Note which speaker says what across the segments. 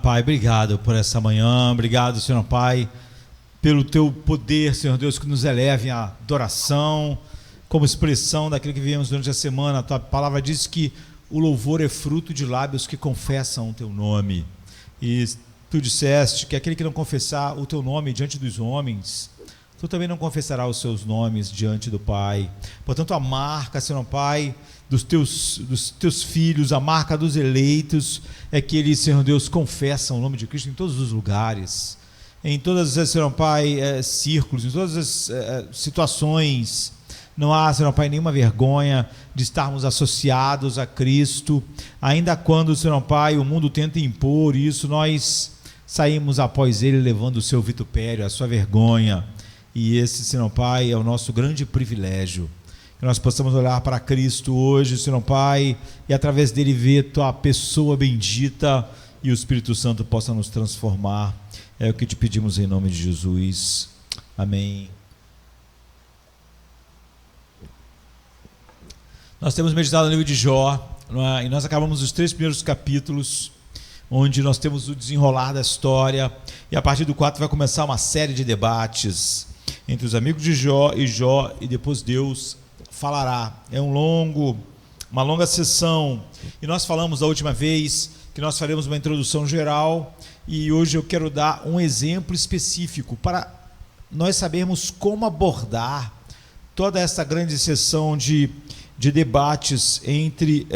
Speaker 1: Pai, obrigado por essa manhã, obrigado, Senhor Pai, pelo Teu poder, Senhor Deus, que nos eleve à adoração, como expressão daquilo que vivemos durante a semana. A Tua palavra diz que o louvor é fruto de lábios que confessam o Teu nome, e Tu disseste que aquele que não confessar o Teu nome diante dos homens, Tu também não confessarás os seus nomes diante do Pai. Portanto, a marca, Senhor Pai, dos teus filhos, a marca dos eleitos, é que eles, Senhor Deus, confessam o nome de Cristo em todos os lugares, em todas as, Senhor Pai, círculos, em todas as situações. Não há, Senhor Pai, nenhuma vergonha de estarmos associados a Cristo, ainda quando, Senhor Pai, o mundo tenta impor isso, nós saímos após Ele levando o seu vitupério, a sua vergonha. E esse, Senhor Pai, é o nosso grande privilégio, que nós possamos olhar para Cristo hoje, Senhor Pai, e através dele ver Tua pessoa bendita, e o Espírito Santo possa nos transformar. É o que te pedimos em nome de Jesus. Amém. Nós temos meditado no livro de Jó, e nós acabamos os 3 primeiros capítulos, onde nós temos o desenrolar da história, e a partir do 4 vai começar uma série de debates entre os amigos de Jó, e depois Deus falará. É uma longa sessão, e nós falamos da última vez que nós faremos uma introdução geral, e hoje eu quero dar um exemplo específico para nós sabermos como abordar toda essa grande sessão de debates entre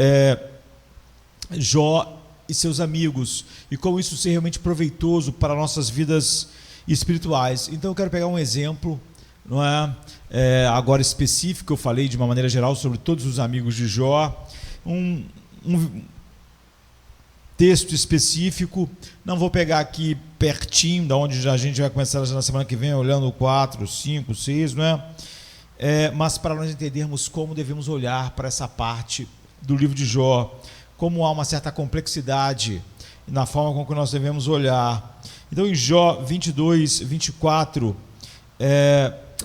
Speaker 1: Jó e seus amigos, e como isso ser realmente proveitoso para nossas vidas espirituais. Então eu quero pegar um exemplo, não é? Agora específico. Eu falei de uma maneira geral sobre todos os amigos de Jó, um texto específico. Não vou pegar aqui pertinho da onde a gente vai começar já na semana que vem, olhando 4, 5, 6, não é? Mas para nós entendermos como devemos olhar para essa parte do livro de Jó, como há uma certa complexidade na forma com que nós devemos olhar. Então, em Jó 22, 24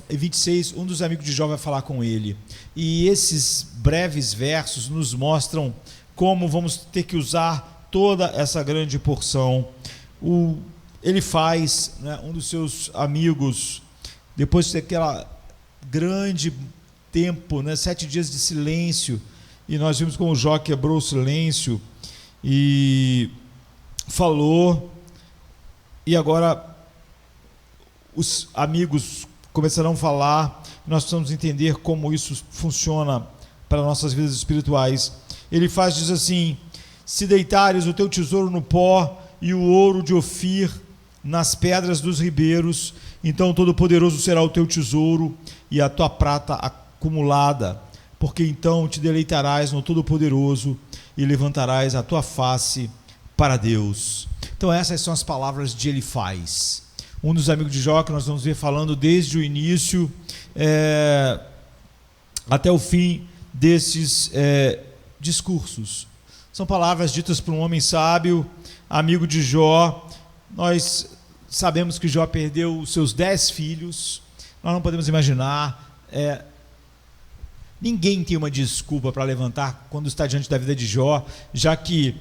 Speaker 1: e 26, um dos amigos de Jó vai falar com ele. E esses breves versos nos mostram como vamos ter que usar toda essa grande porção. Ele faz, né, um dos seus amigos, depois daquela grande tempo, né, 7 dias de silêncio, e nós vimos como Jó quebrou o silêncio e falou. E agora os amigos começarão a falar. Nós precisamos entender como isso funciona para nossas vidas espirituais. Ele diz assim: se deitares o teu tesouro no pó e o ouro de Ofir nas pedras dos ribeiros, então o Todo-Poderoso será o teu tesouro e a tua prata acumulada, porque então te deleitarás no Todo-Poderoso e levantarás a tua face para Deus. Então essas são as palavras de Elifaz, um dos amigos de Jó, que nós vamos ver falando desde o início até o fim desses discursos. São palavras ditas por um homem sábio, amigo de Jó. Nós sabemos que Jó perdeu os seus 10 filhos. Nós não podemos imaginar, ninguém tem uma desculpa para levantar quando está diante da vida de Jó, já que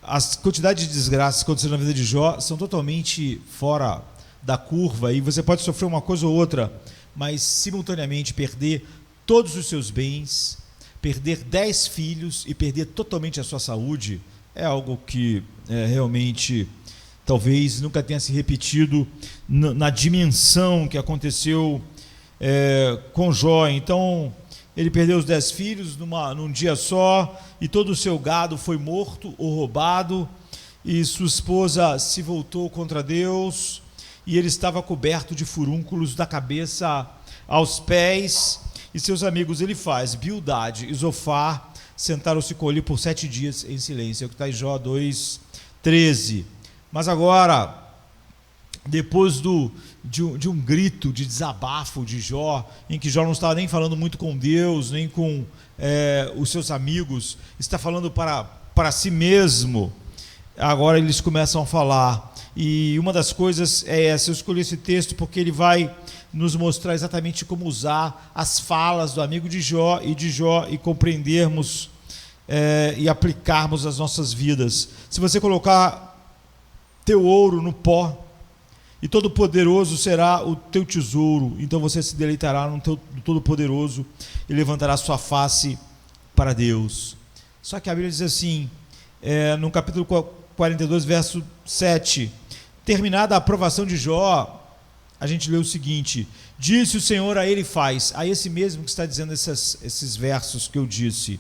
Speaker 1: as quantidades de desgraças que aconteceram na vida de Jó são totalmente fora da curva, e você pode sofrer uma coisa ou outra, mas simultaneamente perder todos os seus bens, perder 10 filhos e perder totalmente a sua saúde, é algo que realmente talvez nunca tenha se repetido na dimensão que aconteceu com Jó. Então ele perdeu os 10 filhos num dia só, e todo o seu gado foi morto ou roubado, e sua esposa se voltou contra Deus, e ele estava coberto de furúnculos da cabeça aos pés. E seus amigos Elifaz, Bildade e Zofar sentaram-se com ele por 7 dias em silêncio. É o que está em Jó 2:13. Mas agora, depois de um grito de desabafo de Jó, em que Jó não estava nem falando muito com Deus, nem com os seus amigos, está falando para si mesmo. Agora eles começam a falar, e uma das coisas é essa. Eu escolhi esse texto porque ele vai nos mostrar exatamente como usar as falas do amigo de Jó e compreendermos e aplicarmos as nossas vidas. Se você colocar teu ouro no pó, e Todo-Poderoso será o teu tesouro. Então você se deleitará no Todo-Poderoso e levantará sua face para Deus. Só que a Bíblia diz assim, no capítulo 42, verso 7, terminada a aprovação de Jó, a gente lê o seguinte: disse o Senhor a Elifaz, a esse mesmo que está dizendo esses versos que eu disse,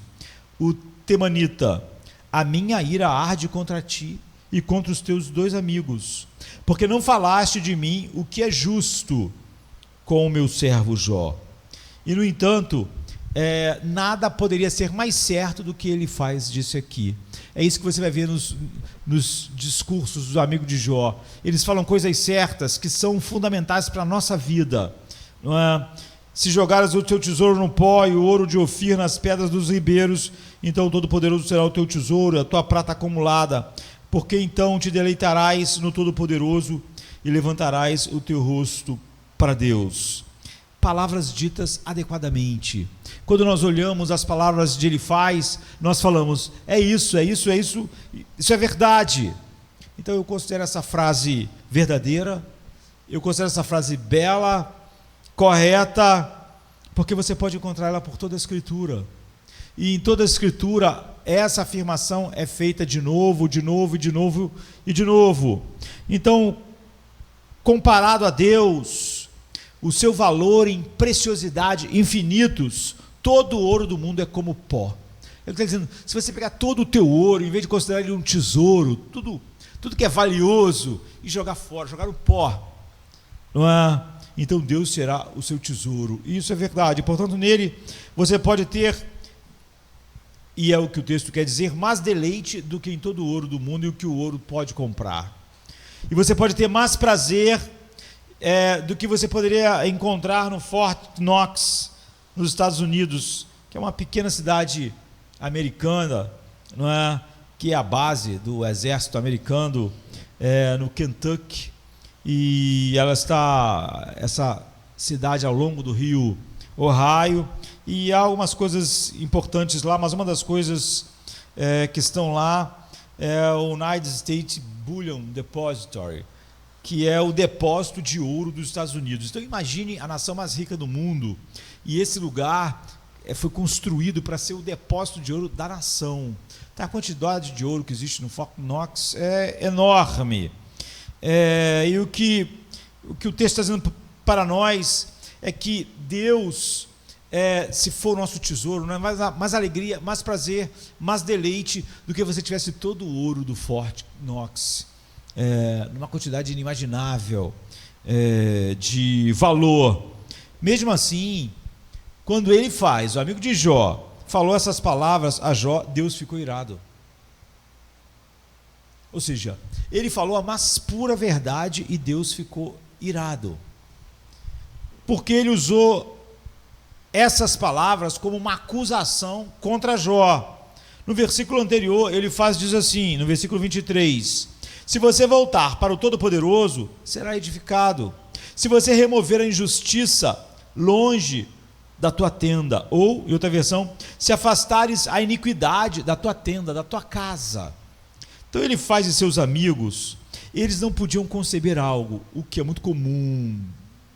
Speaker 1: o temanita: a minha ira arde contra ti e contra os teus 2 amigos, porque não falaste de mim o que é justo com o meu servo Jó. E no entanto, nada poderia ser mais certo do que ele faz disso aqui. É isso que você vai ver nos discursos dos amigos de Jó. Eles falam coisas certas que são fundamentais para a nossa vida, não é? Se jogares o teu tesouro no pó e o ouro de Ofir nas pedras dos ribeiros, então o Todo-Poderoso será o teu tesouro, a tua prata acumulada, porque então te deleitarás no Todo-Poderoso e levantarás o teu rosto para Deus. Palavras ditas adequadamente. Quando nós olhamos as palavras de Elifaz, nós falamos, isso é verdade. Então eu considero essa frase verdadeira, eu considero essa frase bela, correta, porque você pode encontrar ela por toda a Escritura. E em toda a Escritura, essa afirmação é feita de novo, de novo, de novo e de novo. Então, comparado a Deus, o seu valor em preciosidade infinitos, todo o ouro do mundo é como pó. Ele está dizendo, se você pegar todo o teu ouro, em vez de considerar ele um tesouro, tudo que é valioso, e jogar fora, jogar no pó, não é? Então Deus será o seu tesouro. E isso é verdade. Portanto, nele você pode ter, e é o que o texto quer dizer, mais deleite do que em todo o ouro do mundo e o que o ouro pode comprar. E você pode ter mais prazer do que você poderia encontrar no Fort Knox, nos Estados Unidos, que é uma pequena cidade americana, não é? Que é a base do exército americano, no Kentucky, e essa cidade ao longo do rio Ohio, e há algumas coisas importantes lá, mas uma das coisas que estão lá é o United States Bullion Depository, que é o depósito de ouro dos Estados Unidos. Então imagine a nação mais rica do mundo, e esse lugar foi construído para ser o depósito de ouro da nação. Então, a quantidade de ouro que existe no Fort Knox é enorme. E o que o texto está dizendo para nós é que Deus, se for o nosso tesouro, não é mais alegria, mais prazer, mais deleite do que você tivesse todo o ouro do Fort Knox, numa quantidade inimaginável de valor. Mesmo assim, quando o amigo de Jó, falou essas palavras a Jó, Deus ficou irado. Ou seja, ele falou a mais pura verdade e Deus ficou irado, porque ele usou essas palavras como uma acusação contra Jó. No versículo anterior, diz assim, no versículo 23, se você voltar para o Todo-Poderoso, será edificado. Se você remover a injustiça longe da tua tenda, ou, em outra versão, se afastares a iniquidade da tua tenda, da tua casa. Então Elifaz e seus amigos, eles não podiam conceber algo, o que é muito comum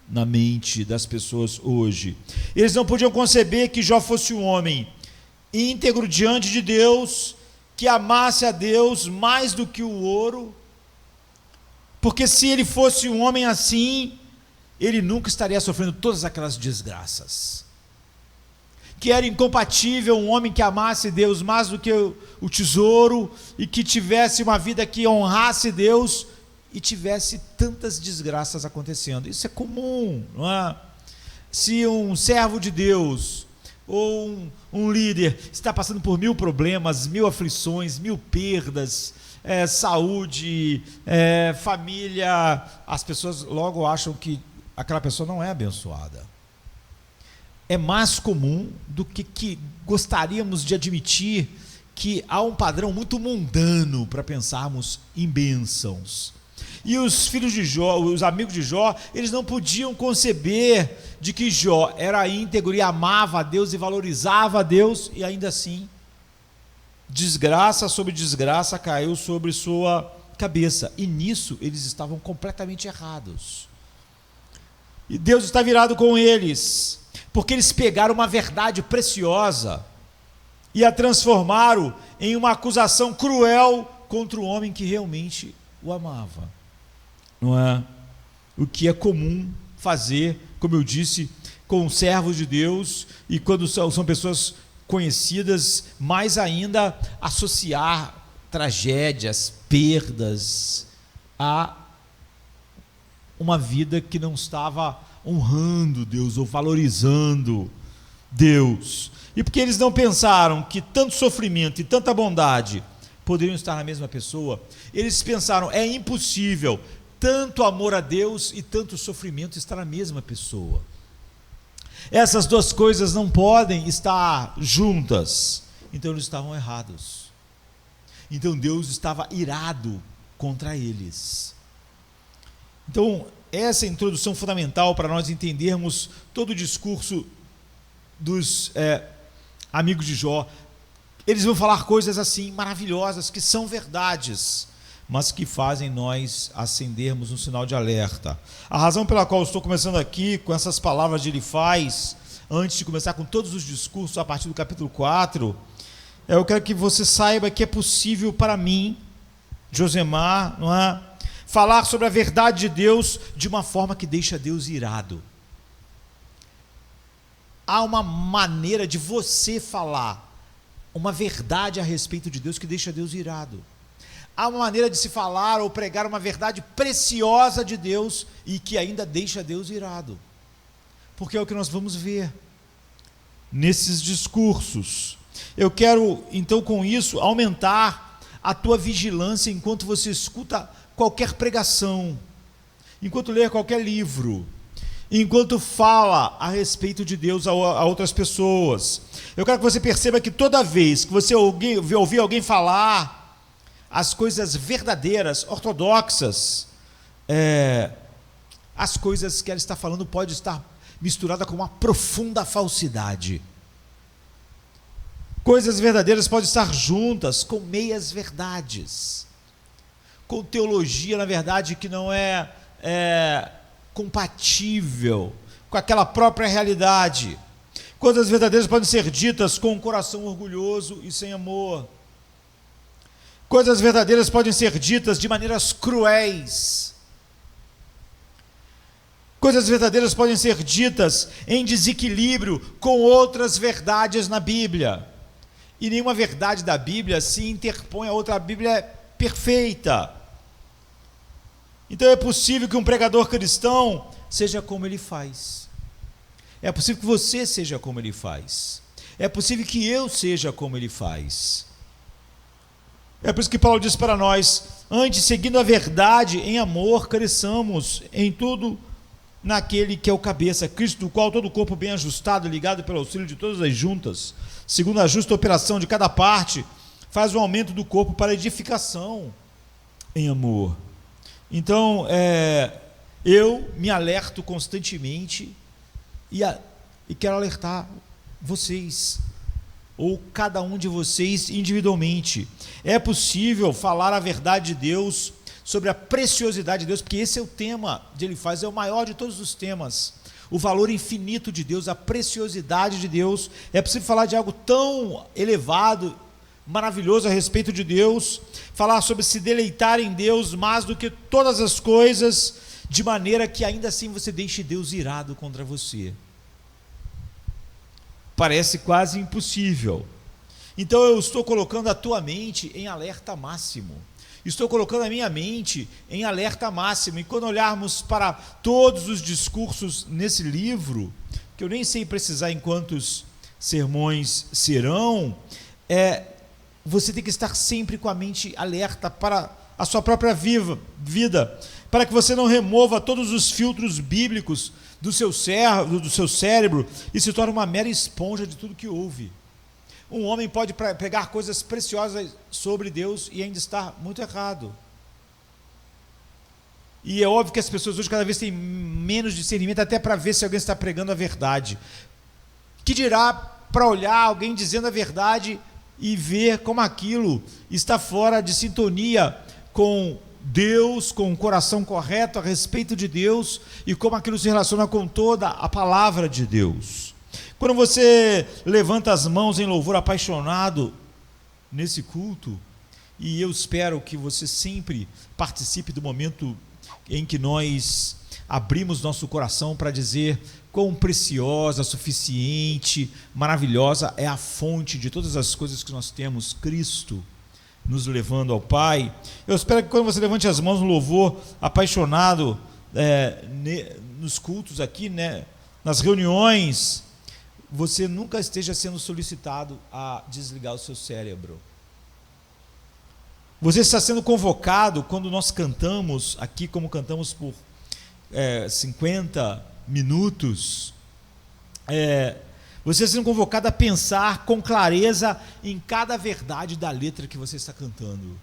Speaker 1: na mente das pessoas hoje. Eles não podiam conceber que Jó fosse um homem íntegro diante de Deus, que amasse a Deus mais do que o ouro, porque se ele fosse um homem assim, ele nunca estaria sofrendo todas aquelas desgraças. Que era incompatível um homem que amasse Deus mais do que o tesouro e que tivesse uma vida que honrasse Deus e tivesse tantas desgraças acontecendo. Isso é comum, não é? Se um servo de Deus ou um líder está passando por 1000 problemas, 1000 aflições, 1000 perdas, saúde, família, as pessoas logo acham que aquela pessoa não é abençoada. É mais comum do que gostaríamos de admitir que há um padrão muito mundano para pensarmos em bênçãos. E os filhos de Jó, os amigos de Jó, eles não podiam conceber de que Jó era íntegro e amava a Deus e valorizava a Deus, e ainda assim, desgraça sobre desgraça caiu sobre sua cabeça, e nisso eles estavam completamente errados. E Deus está virado com eles, porque eles pegaram uma verdade preciosa e a transformaram em uma acusação cruel contra o homem que realmente o amava. Não é? O que é comum fazer, como eu disse, com servos de Deus, e quando são pessoas conhecidas, mais ainda associar tragédias, perdas a uma vida que não estava honrando Deus ou valorizando Deus. E porque eles não pensaram que tanto sofrimento e tanta bondade poderiam estar na mesma pessoa, eles pensaram, é impossível tanto amor a Deus e tanto sofrimento estar na mesma pessoa. Essas duas coisas não podem estar juntas. Então eles estavam errados. Então Deus estava irado contra eles. Então, essa é a introdução fundamental para nós entendermos todo o discurso dos amigos de Jó. Eles vão falar coisas assim maravilhosas, que são verdades, mas que fazem nós acendermos um sinal de alerta. A razão pela qual eu estou começando aqui com essas palavras de Elifaz, antes de começar com todos os discursos a partir do capítulo 4, eu quero que você saiba que é possível para mim, Josemar, não é, falar sobre a verdade de Deus de uma forma que deixa Deus irado. Há uma maneira de você falar uma verdade a respeito de Deus que deixa Deus irado. Há uma maneira de se falar ou pregar uma verdade preciosa de Deus e que ainda deixa Deus irado. Porque é o que nós vamos ver nesses discursos. Eu quero, então, com isso, aumentar a tua vigilância enquanto você escuta qualquer pregação, enquanto lê qualquer livro, enquanto fala a respeito de Deus a outras pessoas. Eu quero que você perceba que toda vez que você ouvir alguém falar as coisas verdadeiras, ortodoxas, as coisas que ela está falando pode estar misturada com uma profunda falsidade. Coisas verdadeiras podem estar juntas com meias verdades, com teologia, na verdade, que não é compatível com aquela própria realidade. Coisas verdadeiras podem ser ditas com um coração orgulhoso e sem amor. Coisas verdadeiras podem ser ditas de maneiras cruéis. Coisas verdadeiras podem ser ditas em desequilíbrio com outras verdades na Bíblia. E nenhuma verdade da Bíblia se interpõe a outra. Bíblia é perfeita. Então é possível que um pregador cristão seja como ele faz. É possível que você seja como ele faz. É possível que eu seja como ele faz. É por isso que Paulo diz para nós: antes, seguindo a verdade em amor, cresçamos em tudo naquele que é o cabeça, Cristo, do qual todo o corpo bem ajustado, ligado pelo auxílio de todas as juntas, segundo a justa operação de cada parte, faz um aumento do corpo para edificação em amor. Então, eu me alerto constantemente e quero alertar vocês, ou cada um de vocês individualmente. É possível falar a verdade de Deus, sobre a preciosidade de Deus, porque esse é o tema de Elifaz, é o maior de todos os temas. O valor infinito de Deus, a preciosidade de Deus. É possível falar de algo tão elevado, maravilhoso a respeito de Deus, falar sobre se deleitar em Deus mais do que todas as coisas, de maneira que ainda assim você deixe Deus irado contra você. Parece quase impossível. Então eu estou colocando a tua mente em alerta máximo. Estou colocando a minha mente em alerta máximo. E quando olharmos para todos os discursos nesse livro, que eu nem sei precisar em quantos sermões serão, você tem que estar sempre com a mente alerta para a sua própria vida, para que você não remova todos os filtros bíblicos do seu cérebro e se torne uma mera esponja de tudo que ouve. Um homem pode pegar coisas preciosas sobre Deus e ainda estar muito errado. E é óbvio que as pessoas hoje cada vez têm menos discernimento até para ver se alguém está pregando a verdade. Que dirá para olhar alguém dizendo a verdade e ver como aquilo está fora de sintonia com Deus, com o coração correto a respeito de Deus e como aquilo se relaciona com toda a palavra de Deus. Quando você levanta as mãos em louvor apaixonado nesse culto, e eu espero que você sempre participe do momento em que nós abrimos nosso coração para dizer quão preciosa, suficiente, maravilhosa é a fonte de todas as coisas que nós temos, Cristo, nos levando ao Pai. Eu espero que quando você levante as mãos no louvor apaixonado, nos cultos aqui, né, nas reuniões, você nunca esteja sendo solicitado a desligar o seu cérebro. Você está sendo convocado, quando nós cantamos aqui, como cantamos por 50 minutos, você está sendo convocado a pensar com clareza em cada verdade da letra que você está cantando,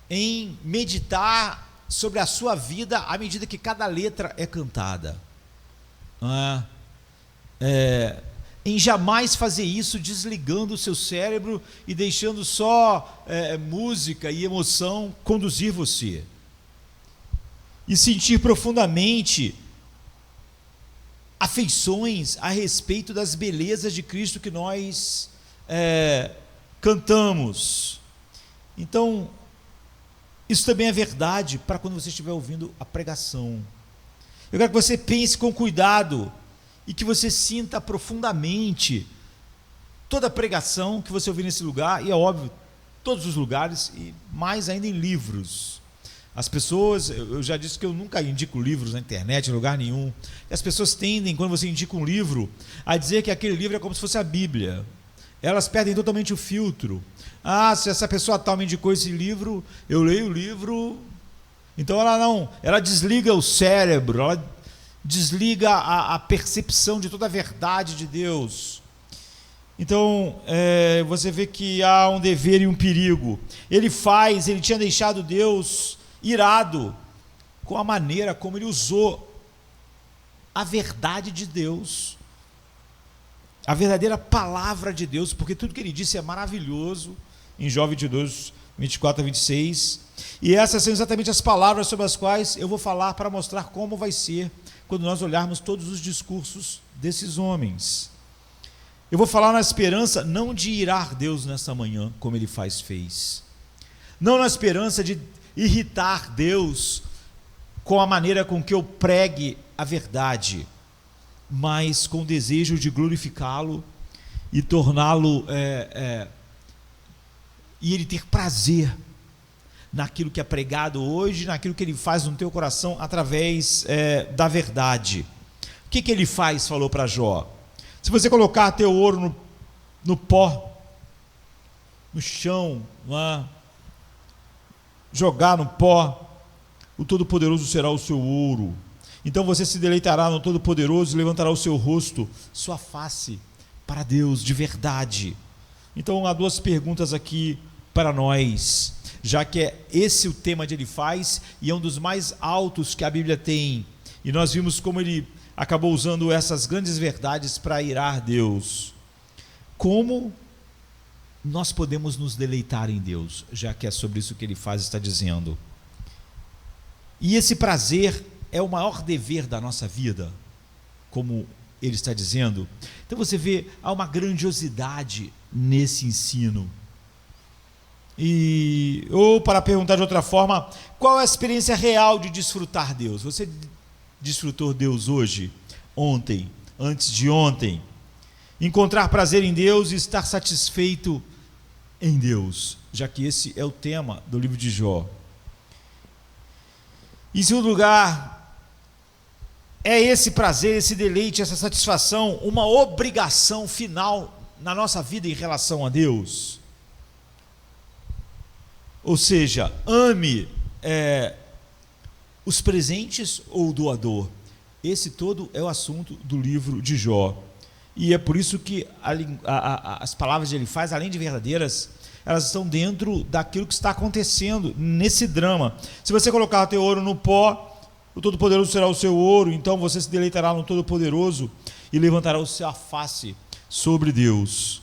Speaker 1: em meditar sobre a sua vida à medida que cada letra é cantada, em jamais fazer isso desligando o seu cérebro e deixando só música e emoção conduzir você, e sentir profundamente afeições a respeito das belezas de Cristo que nós cantamos. Então, isso também é verdade para quando você estiver ouvindo a pregação. Eu quero que você pense com cuidado e que você sinta profundamente toda a pregação que você ouvir nesse lugar, e é óbvio, todos os lugares, e mais ainda em livros. As pessoas, eu já disse que eu nunca indico livros na internet, em lugar nenhum. E as pessoas tendem, quando você indica um livro, a dizer que aquele livro é como se fosse a Bíblia. Elas perdem totalmente o filtro. Se essa pessoa tal me indicou esse livro, eu leio o livro. Então ela desliga o cérebro, ela desliga a percepção de toda a verdade de Deus. Então, você vê que há um dever e um perigo. Ele tinha deixado Deus irado com a maneira como ele usou a verdade de Deus, a verdadeira palavra de Deus, porque tudo que ele disse é maravilhoso, em Jó 22, 24 a 26, e essas são exatamente as palavras sobre as quais eu vou falar para mostrar como vai ser quando nós olharmos todos os discursos desses homens. Eu vou falar na esperança não de irar Deus nessa manhã, como ele fez, não na esperança de irritar Deus com a maneira com que eu pregue a verdade, mas com o desejo de glorificá-lo e torná-lo, e ele ter prazer naquilo que é pregado hoje, naquilo que ele faz no teu coração através da verdade. O que ele faz? Falou para Jó: se você colocar teu ouro no pó, no chão, jogar no pó, o Todo-Poderoso será o seu ouro. Então você se deleitará no Todo-Poderoso e levantará o seu rosto, sua face, para Deus de verdade. Então há duas perguntas aqui para nós, já que é esse o tema de Elifaz, e é um dos mais altos que a Bíblia tem, e nós vimos como ele acabou usando essas grandes verdades para irar Deus. Como nós podemos nos deleitar em Deus, já que é sobre isso que Elifaz está dizendo? E esse prazer é o maior dever da nossa vida, como ele está dizendo. Então você vê, há uma grandiosidade nesse ensino. Ou para perguntar de outra forma, qual é a experiência real de desfrutar Deus? Você desfrutou Deus hoje, ontem, antes de ontem? Encontrar prazer em Deus e estar satisfeito em Deus, já que esse é o tema do livro de Jó. Em segundo lugar, é esse prazer, esse deleite, essa satisfação uma obrigação final na nossa vida em relação a Deus? Ou seja, ame os presentes ou o doador? Esse todo é o assunto do livro de Jó. E é por isso que as palavras de Elifaz, além de verdadeiras, elas estão dentro daquilo que está acontecendo nesse drama. Se você colocar teu ouro no pó, o Todo-Poderoso será o seu ouro, então você se deleitará no Todo-Poderoso e levantará a sua face sobre Deus.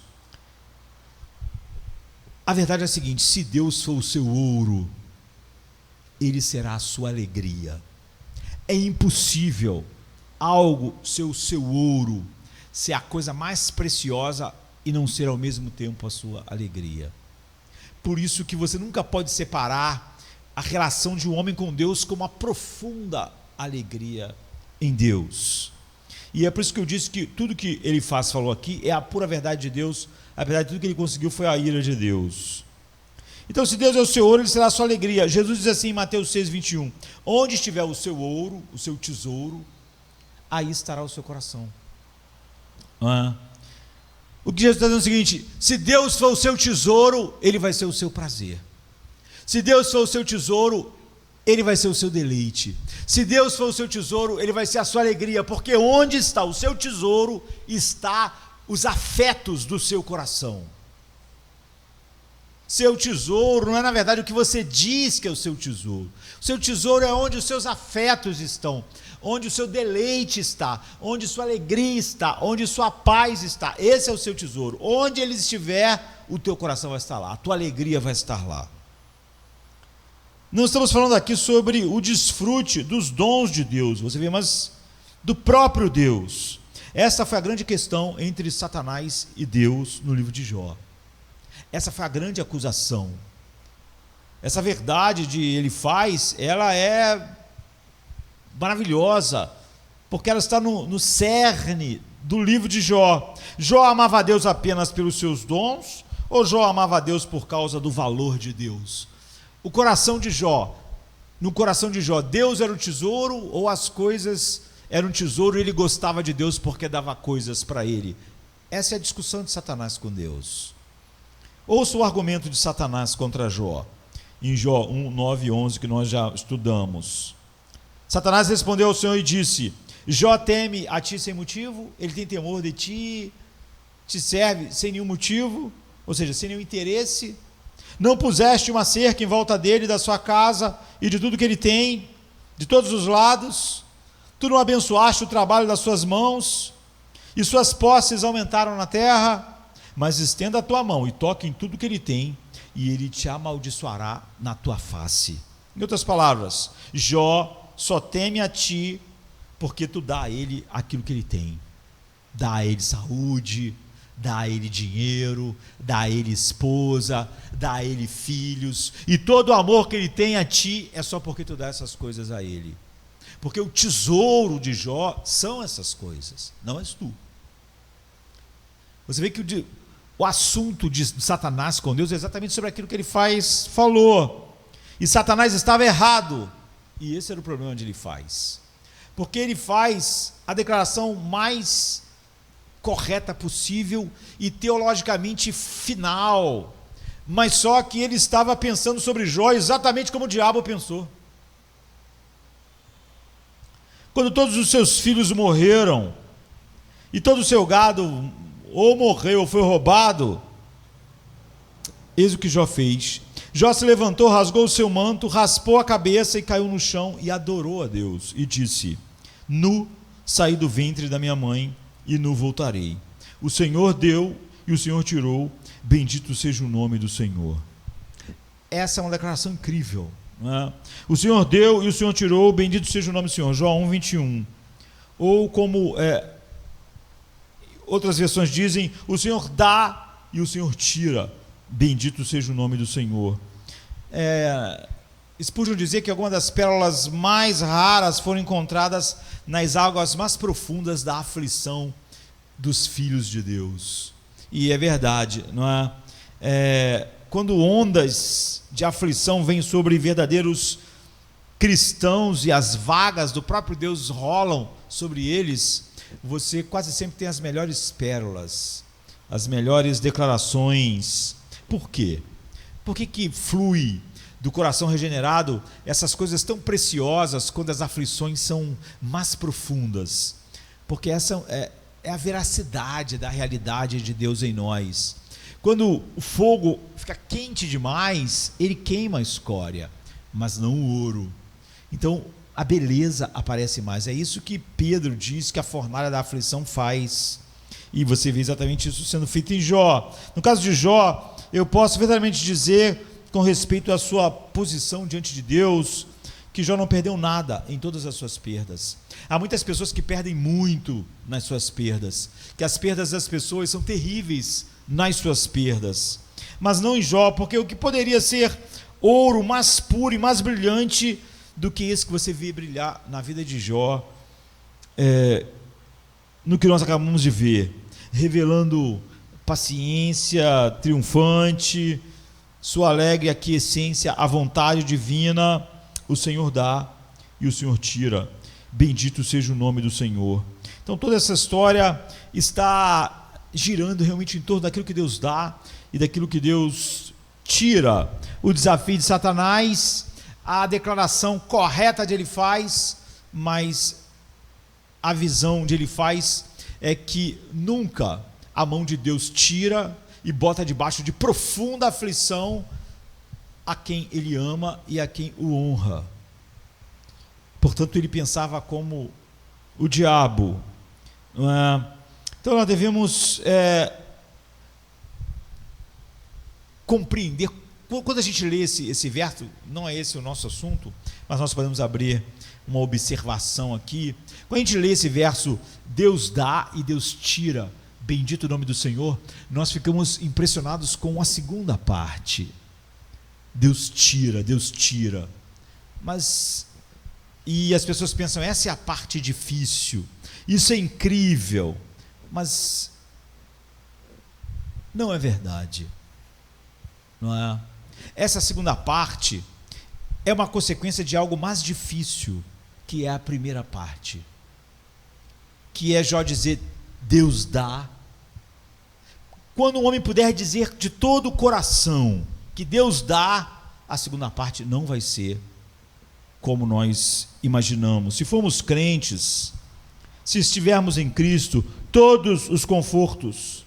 Speaker 1: A verdade é a seguinte: se Deus for o seu ouro, Ele será a sua alegria. É impossível algo ser o seu ouro, ser a coisa mais preciosa e não ser ao mesmo tempo a sua alegria. Por isso que você nunca pode separar a relação de um homem com Deus como uma profunda alegria em Deus. E é por isso que eu disse que tudo que ele falou aqui é a pura verdade de Deus. A verdade de tudo que ele conseguiu foi a ira de Deus. Então, se Deus é o seu ouro, Ele será a sua alegria. Jesus diz assim em Mateus 6:21: onde estiver o seu ouro, o seu tesouro, aí estará o seu coração. O que Jesus está dizendo é o seguinte: se Deus for o seu tesouro, Ele vai ser o seu prazer. Se Deus for o seu tesouro, Ele vai ser o seu deleite. Se Deus for o seu tesouro, Ele vai ser a sua alegria, porque onde está o seu tesouro, está os afetos do seu coração. Seu tesouro não é, na verdade, o que você diz que é o seu tesouro. O seu tesouro é onde os seus afetos estão, onde o seu deleite está, onde sua alegria está, onde sua paz está. Esse é o seu tesouro. Onde ele estiver, o teu coração vai estar lá, a tua alegria vai estar lá. Não estamos falando aqui sobre o desfrute dos dons de Deus, você vê, mas do próprio Deus. Essa foi a grande questão entre Satanás e Deus no livro de Jó. Essa foi a grande acusação. Essa verdade de ele faz, ela é maravilhosa, porque ela está no cerne do livro de Jó. Jó amava a Deus apenas pelos seus dons, ou Jó amava a Deus por causa do valor de Deus? O coração de Jó, no coração de Jó, Deus era o tesouro, ou as coisas eram um tesouro e ele gostava de Deus porque dava coisas para ele? Essa é a discussão de Satanás com Deus. Ouça o argumento de Satanás contra Jó, em Jó 1, 9 e 11, que nós já estudamos. Satanás respondeu ao Senhor e disse: Jó teme a ti sem motivo? Ele tem temor de ti, te serve sem nenhum motivo, ou seja, sem nenhum interesse? Não puseste uma cerca em volta dele, da sua casa e de tudo que ele tem, de todos os lados? Tu não abençoaste o trabalho das suas mãos, e suas posses aumentaram na terra? Mas estenda a tua mão e toque em tudo que ele tem, e ele te amaldiçoará na tua face. Em outras palavras, Jó só teme a ti porque tu dá a ele aquilo que ele tem. Dá a ele saúde, dá a ele dinheiro, dá a ele esposa, dá a ele filhos, e todo o amor que ele tem a ti é só porque tu dá essas coisas a ele. Porque o tesouro de Jó são essas coisas, não és tu. Você vê que o assunto de Satanás com Deus é exatamente sobre aquilo que ele falou. E Satanás estava errado. E esse era o problema onde ele faz. Porque ele faz a declaração mais correta possível e teologicamente final. Mas só que ele estava pensando sobre Jó exatamente como o diabo pensou. Quando todos os seus filhos morreram, e todo o seu gado ou morreu ou foi roubado, eis o que Jó fez. Jó se levantou, rasgou o seu manto, raspou a cabeça e caiu no chão e adorou a Deus e disse: nu saí do ventre da minha mãe e nu voltarei. O Senhor deu e o Senhor tirou, bendito seja o nome do Senhor. Essa é uma declaração incrível, não é? O Senhor deu e o Senhor tirou, bendito seja o nome do Senhor. Jó 1, 21. Ou como outras versões dizem: o Senhor dá e o Senhor tira, bendito seja o nome do Senhor. Spurgeon dizia que algumas das pérolas mais raras foram encontradas nas águas mais profundas da aflição dos filhos de Deus. E é verdade, não é? Quando ondas de aflição vêm sobre verdadeiros cristãos e as vagas do próprio Deus rolam sobre eles, você quase sempre tem as melhores pérolas, as melhores declarações. Por quê? Por que flui do coração regenerado essas coisas tão preciosas quando as aflições são mais profundas? Porque essa é a veracidade da realidade de Deus em nós. Quando o fogo fica quente demais, ele queima a escória, mas não o ouro. Então a beleza aparece mais. É isso que Pedro diz que a fornalha da aflição faz. E você vê exatamente isso sendo feito em Jó. No caso de Jó, eu posso verdadeiramente dizer, com respeito à sua posição diante de Deus, que Jó não perdeu nada em todas as suas perdas. Há muitas pessoas que perdem muito nas suas perdas, que as perdas das pessoas são terríveis nas suas perdas, mas não em Jó, porque o que poderia ser ouro mais puro e mais brilhante do que esse que você vê brilhar na vida de Jó, no que nós acabamos de ver, revelando paciência triunfante, sua alegre aquiescência à vontade divina. O Senhor dá e o Senhor tira, bendito seja o nome do Senhor. Então toda essa história está girando realmente em torno daquilo que Deus dá e daquilo que Deus tira. O desafio de Satanás, a declaração correta de ele faz, mas a visão de ele faz é que nunca a mão de Deus tira e bota debaixo de profunda aflição a quem ele ama e a quem o honra. Portanto, ele pensava como o diabo, não é? Então nós devemos compreender. Quando a gente lê esse verso, não é esse o nosso assunto, mas nós podemos abrir uma observação aqui. Quando a gente lê esse verso, Deus dá e Deus tira, bendito o nome do Senhor, nós ficamos impressionados com a segunda parte. Deus tira, e as pessoas pensam, essa é a parte difícil, isso é incrível, mas não é verdade, não é? Essa segunda parte é uma consequência de algo mais difícil, que é a primeira parte, que é Jó dizer, Deus dá. Quando um homem puder dizer de todo o coração que Deus dá, a segunda parte não vai ser como nós imaginamos. Se formos crentes, se estivermos em Cristo, todos os confortos,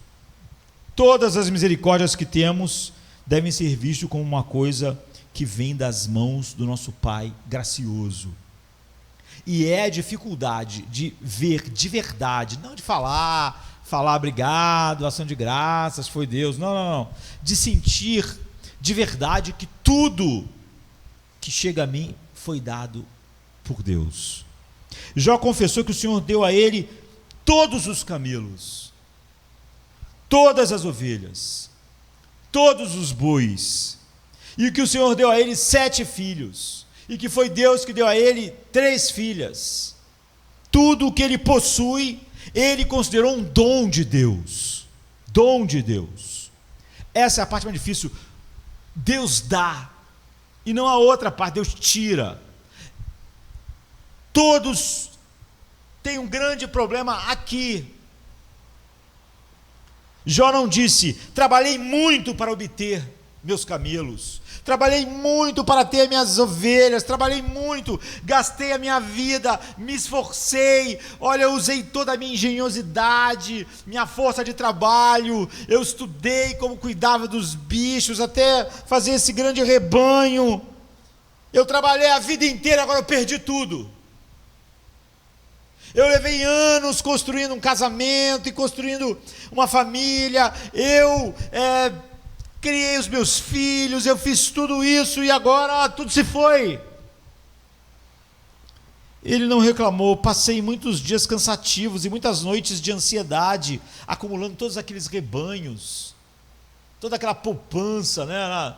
Speaker 1: todas as misericórdias que temos, devem ser vistos como uma coisa que vem das mãos do nosso Pai gracioso. E é a dificuldade de ver de verdade, não de falar obrigado, ação de graças, foi Deus, não, de sentir de verdade que tudo que chega a mim foi dado por Deus. Jó confessou que o Senhor deu a ele todos os camelos, todas as ovelhas, todos os bois, e que o Senhor deu a ele 7 filhos, e que foi Deus que deu a ele 3 filhas. Tudo o que ele possui, ele considerou um dom de Deus. Dom de Deus. Essa é a parte mais difícil. Deus dá, e não a outra parte, Deus tira. Todos têm um grande problema aqui. Jó não disse, trabalhei muito para obter meus camelos, trabalhei muito para ter minhas ovelhas, trabalhei muito, gastei a minha vida, me esforcei, olha, eu usei toda a minha engenhosidade, minha força de trabalho, eu estudei como cuidava dos bichos, até fazer esse grande rebanho, eu trabalhei a vida inteira, agora eu perdi tudo. Eu levei anos construindo um casamento e construindo uma família, eu criei os meus filhos, eu fiz tudo isso e agora tudo se foi. Ele não reclamou, passei muitos dias cansativos e muitas noites de ansiedade, acumulando todos aqueles rebanhos, toda aquela poupança, né?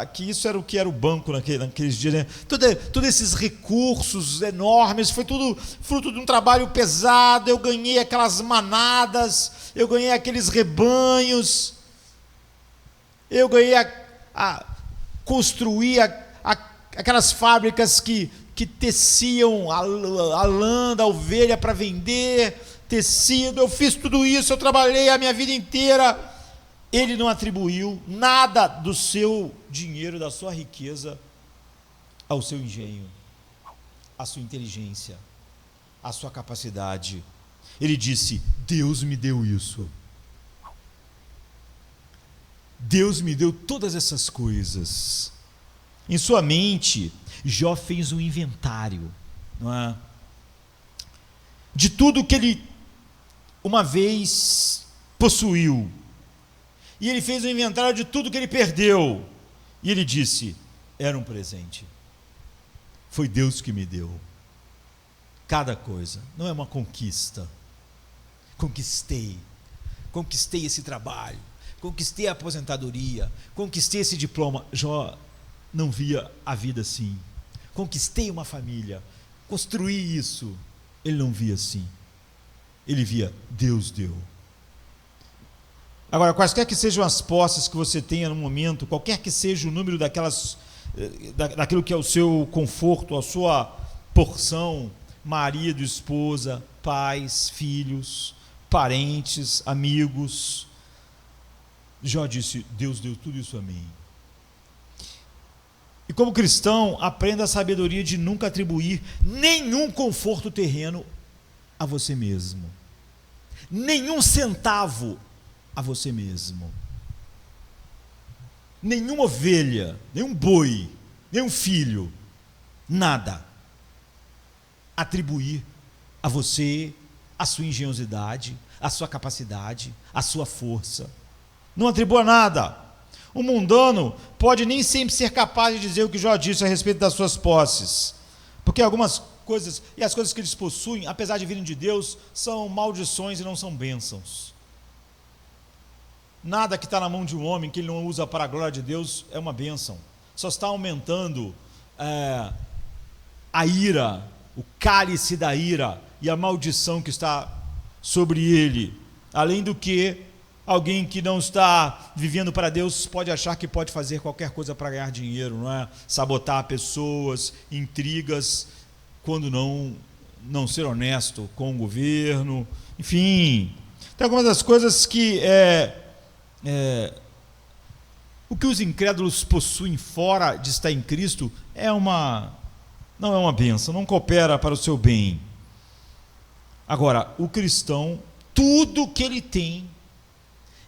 Speaker 1: Aqui isso era o que era o banco naqueles dias, né? Todos esses recursos enormes, foi tudo fruto de um trabalho pesado. Eu ganhei aquelas manadas, eu ganhei aqueles rebanhos, eu ganhei construir aquelas fábricas que teciam a lã da ovelha para vender tecido. Eu fiz tudo isso, eu trabalhei a minha vida inteira. Ele não atribuiu nada do seu dinheiro, da sua riqueza, ao seu engenho, à sua inteligência, à sua capacidade. Ele disse, Deus me deu isso. Deus me deu todas essas coisas. Em sua mente, Jó fez um inventário, não é? De tudo que ele uma vez possuiu. e ele fez um inventário de tudo que ele perdeu. E ele disse: era um presente. Foi Deus que me deu. Cada coisa, não é uma conquista. Conquistei esse trabalho, conquistei a aposentadoria, conquistei esse diploma. Jó não via a vida assim. Conquistei uma família, construí isso. Ele não via assim. Ele via: Deus deu. Agora, quaisquer que sejam as posses que você tenha no momento, qualquer que seja o número daquilo que é o seu conforto, a sua porção, marido, esposa, pais, filhos, parentes, amigos, Jó disse: Deus deu tudo isso a mim. E como cristão, aprenda a sabedoria de nunca atribuir nenhum conforto terreno a você mesmo, nenhum centavo a você mesmo, nenhuma ovelha, nenhum boi, nenhum filho, nada atribuir a você a sua engenhosidade, a sua capacidade, a sua força. Não atribua nada. O mundano pode nem sempre ser capaz de dizer o que Jó disse a respeito das suas posses, porque algumas coisas, e as coisas que eles possuem, apesar de virem de Deus, são maldições e não são bênçãos. Nada que está na mão de um homem que ele não usa para a glória de Deus é uma bênção. Só está aumentando a ira, o cálice da ira e a maldição que está sobre ele. Além do que, alguém que não está vivendo para Deus pode achar que pode fazer qualquer coisa para ganhar dinheiro, não é? Sabotar pessoas, intrigas, quando não ser honesto com o governo, enfim. Tem algumas das coisas que o que os incrédulos possuem fora de estar em Cristo não é uma bênção, não coopera para o seu bem. Agora, o cristão, tudo que ele tem,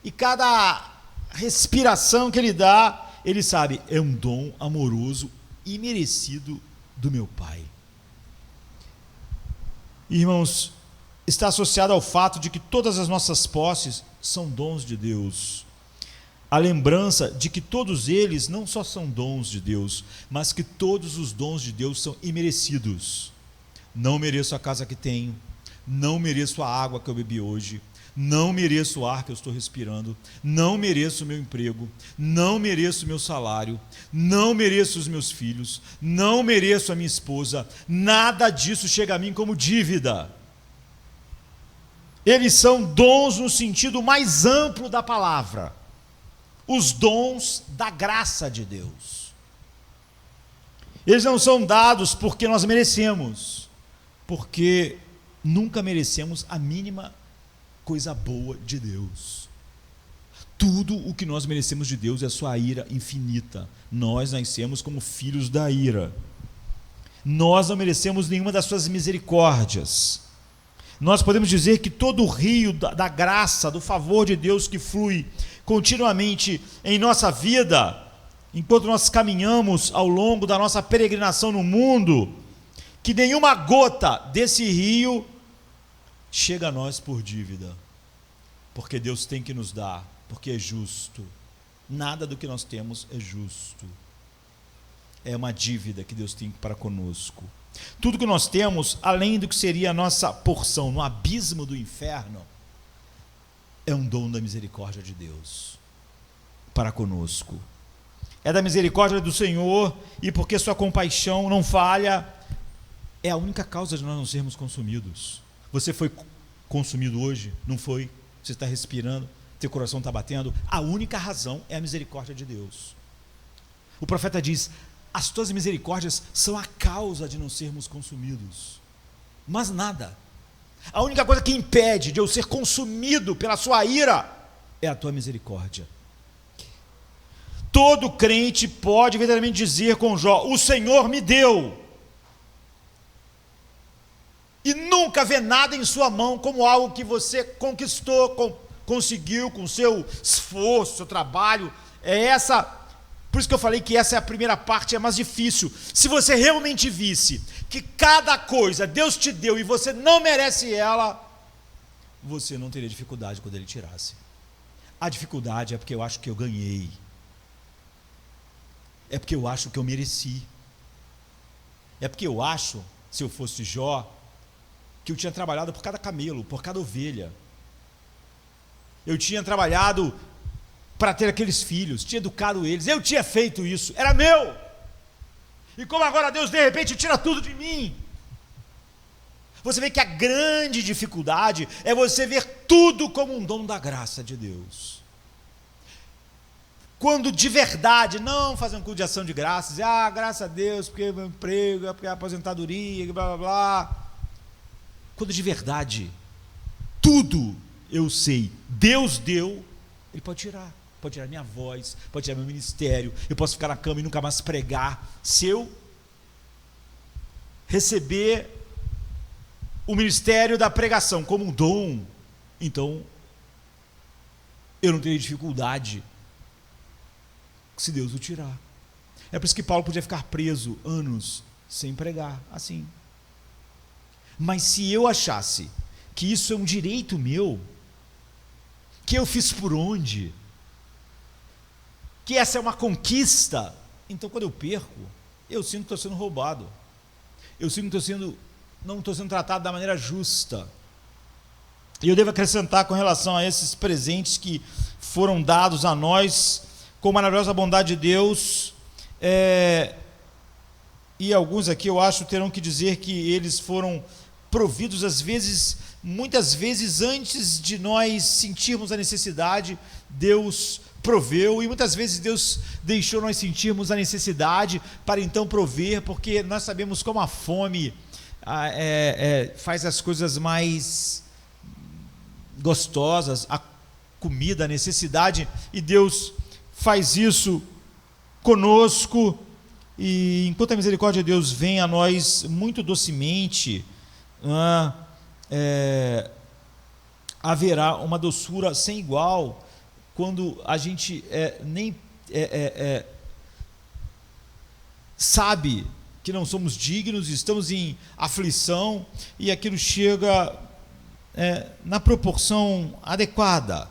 Speaker 1: e cada respiração que ele dá, ele sabe: é um dom amoroso e merecido do meu Pai. Irmãos, está associado ao fato de que todas as nossas posses são dons de Deus. A lembrança de que todos eles não só são dons de Deus, mas que todos os dons de Deus são imerecidos. Não mereço a casa que tenho, não mereço a água que eu bebi hoje, não mereço o ar que eu estou respirando, não mereço o meu emprego, não mereço o meu salário, não mereço os meus filhos, não mereço a minha esposa, nada disso chega a mim como dívida. Eles são dons no sentido mais amplo da palavra, os dons da graça de Deus. Eles não são dados porque nós merecemos, porque nunca merecemos a mínima coisa boa de Deus. Tudo o que nós merecemos de Deus é a sua ira infinita. Nós nascemos como filhos da ira. Nós não merecemos nenhuma das suas misericórdias. Nós podemos dizer que todo o rio da graça, do favor de Deus que flui continuamente em nossa vida, enquanto nós caminhamos ao longo da nossa peregrinação no mundo, que nenhuma gota desse rio chega a nós por dívida, porque Deus tem que nos dar, porque é justo. Nada do que nós temos é justo, é uma dívida que Deus tem para conosco. Tudo que nós temos, além do que seria a nossa porção no abismo do inferno, é um dom da misericórdia de Deus para conosco. É da misericórdia do Senhor, e porque sua compaixão não falha, é a única causa de nós não sermos consumidos. Você foi consumido hoje? Não foi? Você está respirando? Teu coração está batendo? A única razão é a misericórdia de Deus. O profeta diz: as tuas misericórdias são a causa de não sermos consumidos, mas nada. A única coisa que impede de eu ser consumido pela sua ira é a tua misericórdia. Todo crente pode verdadeiramente dizer com Jó: o Senhor me deu, e nunca vê nada em sua mão como algo que você conquistou, conseguiu com seu esforço, seu trabalho. Por isso que eu falei que essa é a primeira parte, é mais difícil. Se você realmente visse que cada coisa Deus te deu e você não merece ela, você não teria dificuldade quando Ele tirasse. A dificuldade é porque eu acho que eu ganhei. É porque eu acho que eu mereci. É porque eu acho, se eu fosse Jó, que eu tinha trabalhado por cada camelo, por cada ovelha. Eu tinha trabalhado para ter aqueles filhos, tinha educado eles, eu tinha feito isso, era meu. E como agora Deus de repente tira tudo de mim? Você vê que a grande dificuldade é você ver tudo como um dom da graça de Deus. Quando de verdade, não fazer um culto de ação de graças, dizer, graças a Deus, porque meu emprego, porque a aposentadoria, blá blá blá. Quando de verdade, tudo eu sei, Deus deu, Ele pode tirar minha voz, pode tirar meu ministério, eu posso ficar na cama e nunca mais pregar, se eu receber o ministério da pregação como um dom, então eu não terei dificuldade se Deus o tirar. É por isso que Paulo podia ficar preso anos sem pregar, assim. Mas se eu achasse que isso é um direito meu, que eu fiz por onde, que essa é uma conquista, então quando eu perco, eu sinto que estou sendo roubado, eu sinto que não estou sendo tratado da maneira justa. E eu devo acrescentar com relação a esses presentes que foram dados a nós, com maravilhosa bondade de Deus, e alguns aqui eu acho terão que dizer que eles foram providos muitas vezes antes de nós sentirmos a necessidade, Deus proveu, e muitas vezes Deus deixou nós sentirmos a necessidade para então prover, porque nós sabemos como a fome faz as coisas mais gostosas, a comida, a necessidade, e Deus faz isso conosco, e enquanto a misericórdia de Deus vem a nós muito docemente, haverá uma doçura sem igual quando a gente nem sabe que não somos dignos, estamos em aflição e aquilo chega na proporção adequada.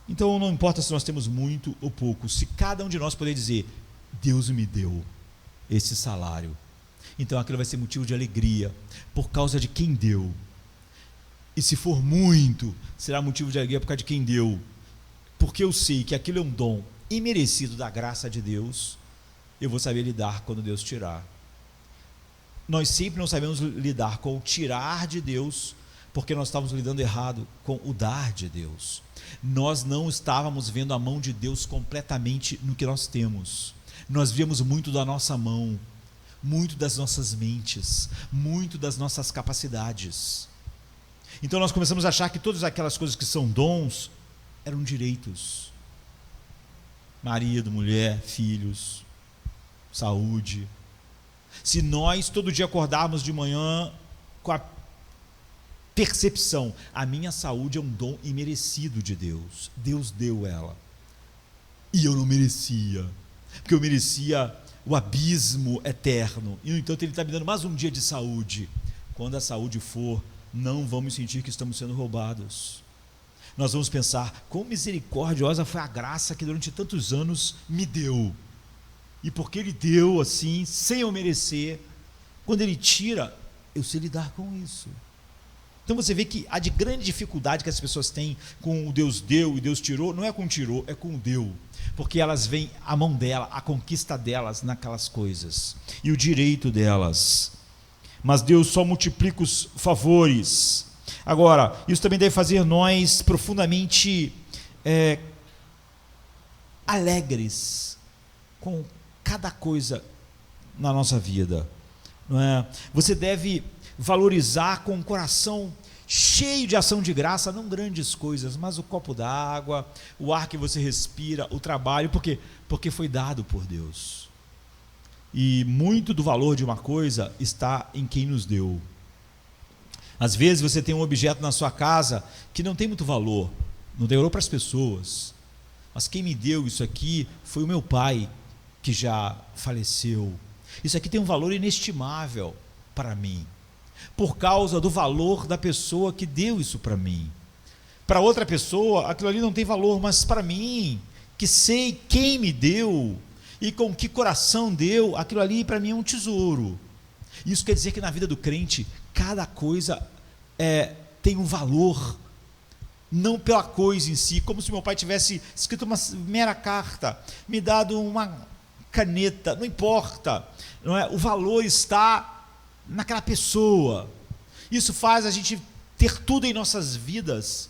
Speaker 1: Então não importa se nós temos muito ou pouco, se cada um de nós puder dizer, Deus me deu esse salário, então aquilo vai ser motivo de alegria, por causa de quem deu. E se for muito, será motivo de alegria por causa de quem deu, porque eu sei que aquilo é um dom imerecido da graça de Deus. Eu vou saber lidar quando Deus tirar. Nós sempre não sabemos lidar com o tirar de Deus, porque nós estávamos lidando errado com o dar de Deus. Nós não estávamos vendo a mão de Deus completamente no que nós temos. Nós víamos muito da nossa mão, muito das nossas mentes, muito das nossas capacidades. Então nós começamos a achar que todas aquelas coisas que são dons eram direitos. Marido, mulher, filhos, saúde. Se nós todo dia acordarmos de manhã com a percepção, a minha saúde é um dom imerecido de Deus, Deus deu ela, e eu não merecia, porque eu merecia o abismo eterno, e no entanto Ele está me dando mais um dia de saúde. Quando a saúde for, não vamos sentir que estamos sendo roubados. Nós vamos pensar, quão misericordiosa foi a graça que durante tantos anos me deu, e porque Ele deu assim, sem eu merecer, quando Ele tira, eu sei lidar com isso. Então você vê que a de grande dificuldade que as pessoas têm com o Deus deu e Deus tirou, não é com tirou, é com deu, porque elas veem a mão dela, a conquista delas naquelas coisas, e o direito delas, mas Deus só multiplica os favores. Agora, isso também deve fazer nós profundamente alegres com cada coisa na nossa vida, não é? Você deve valorizar com o coração cheio de ação de graça, não grandes coisas, mas o copo d'água, o ar que você respira, o trabalho, porque foi dado por Deus. E muito do valor de uma coisa está em quem nos deu. Às vezes você tem um objeto na sua casa que não tem muito valor, não tem valor para as pessoas, mas quem me deu isso aqui foi o meu pai, que já faleceu. Isso aqui tem um valor inestimável para mim, por causa do valor da pessoa que deu isso para mim. Para outra pessoa, aquilo ali não tem valor, mas para mim, que sei quem me deu e com que coração deu, aquilo ali para mim é um tesouro. Isso quer dizer que na vida do crente, cada coisa tem um valor, não pela coisa em si, como se meu pai tivesse escrito uma mera carta, me dado uma caneta, não importa, não é? O valor está naquela pessoa. Isso faz a gente ter tudo em nossas vidas,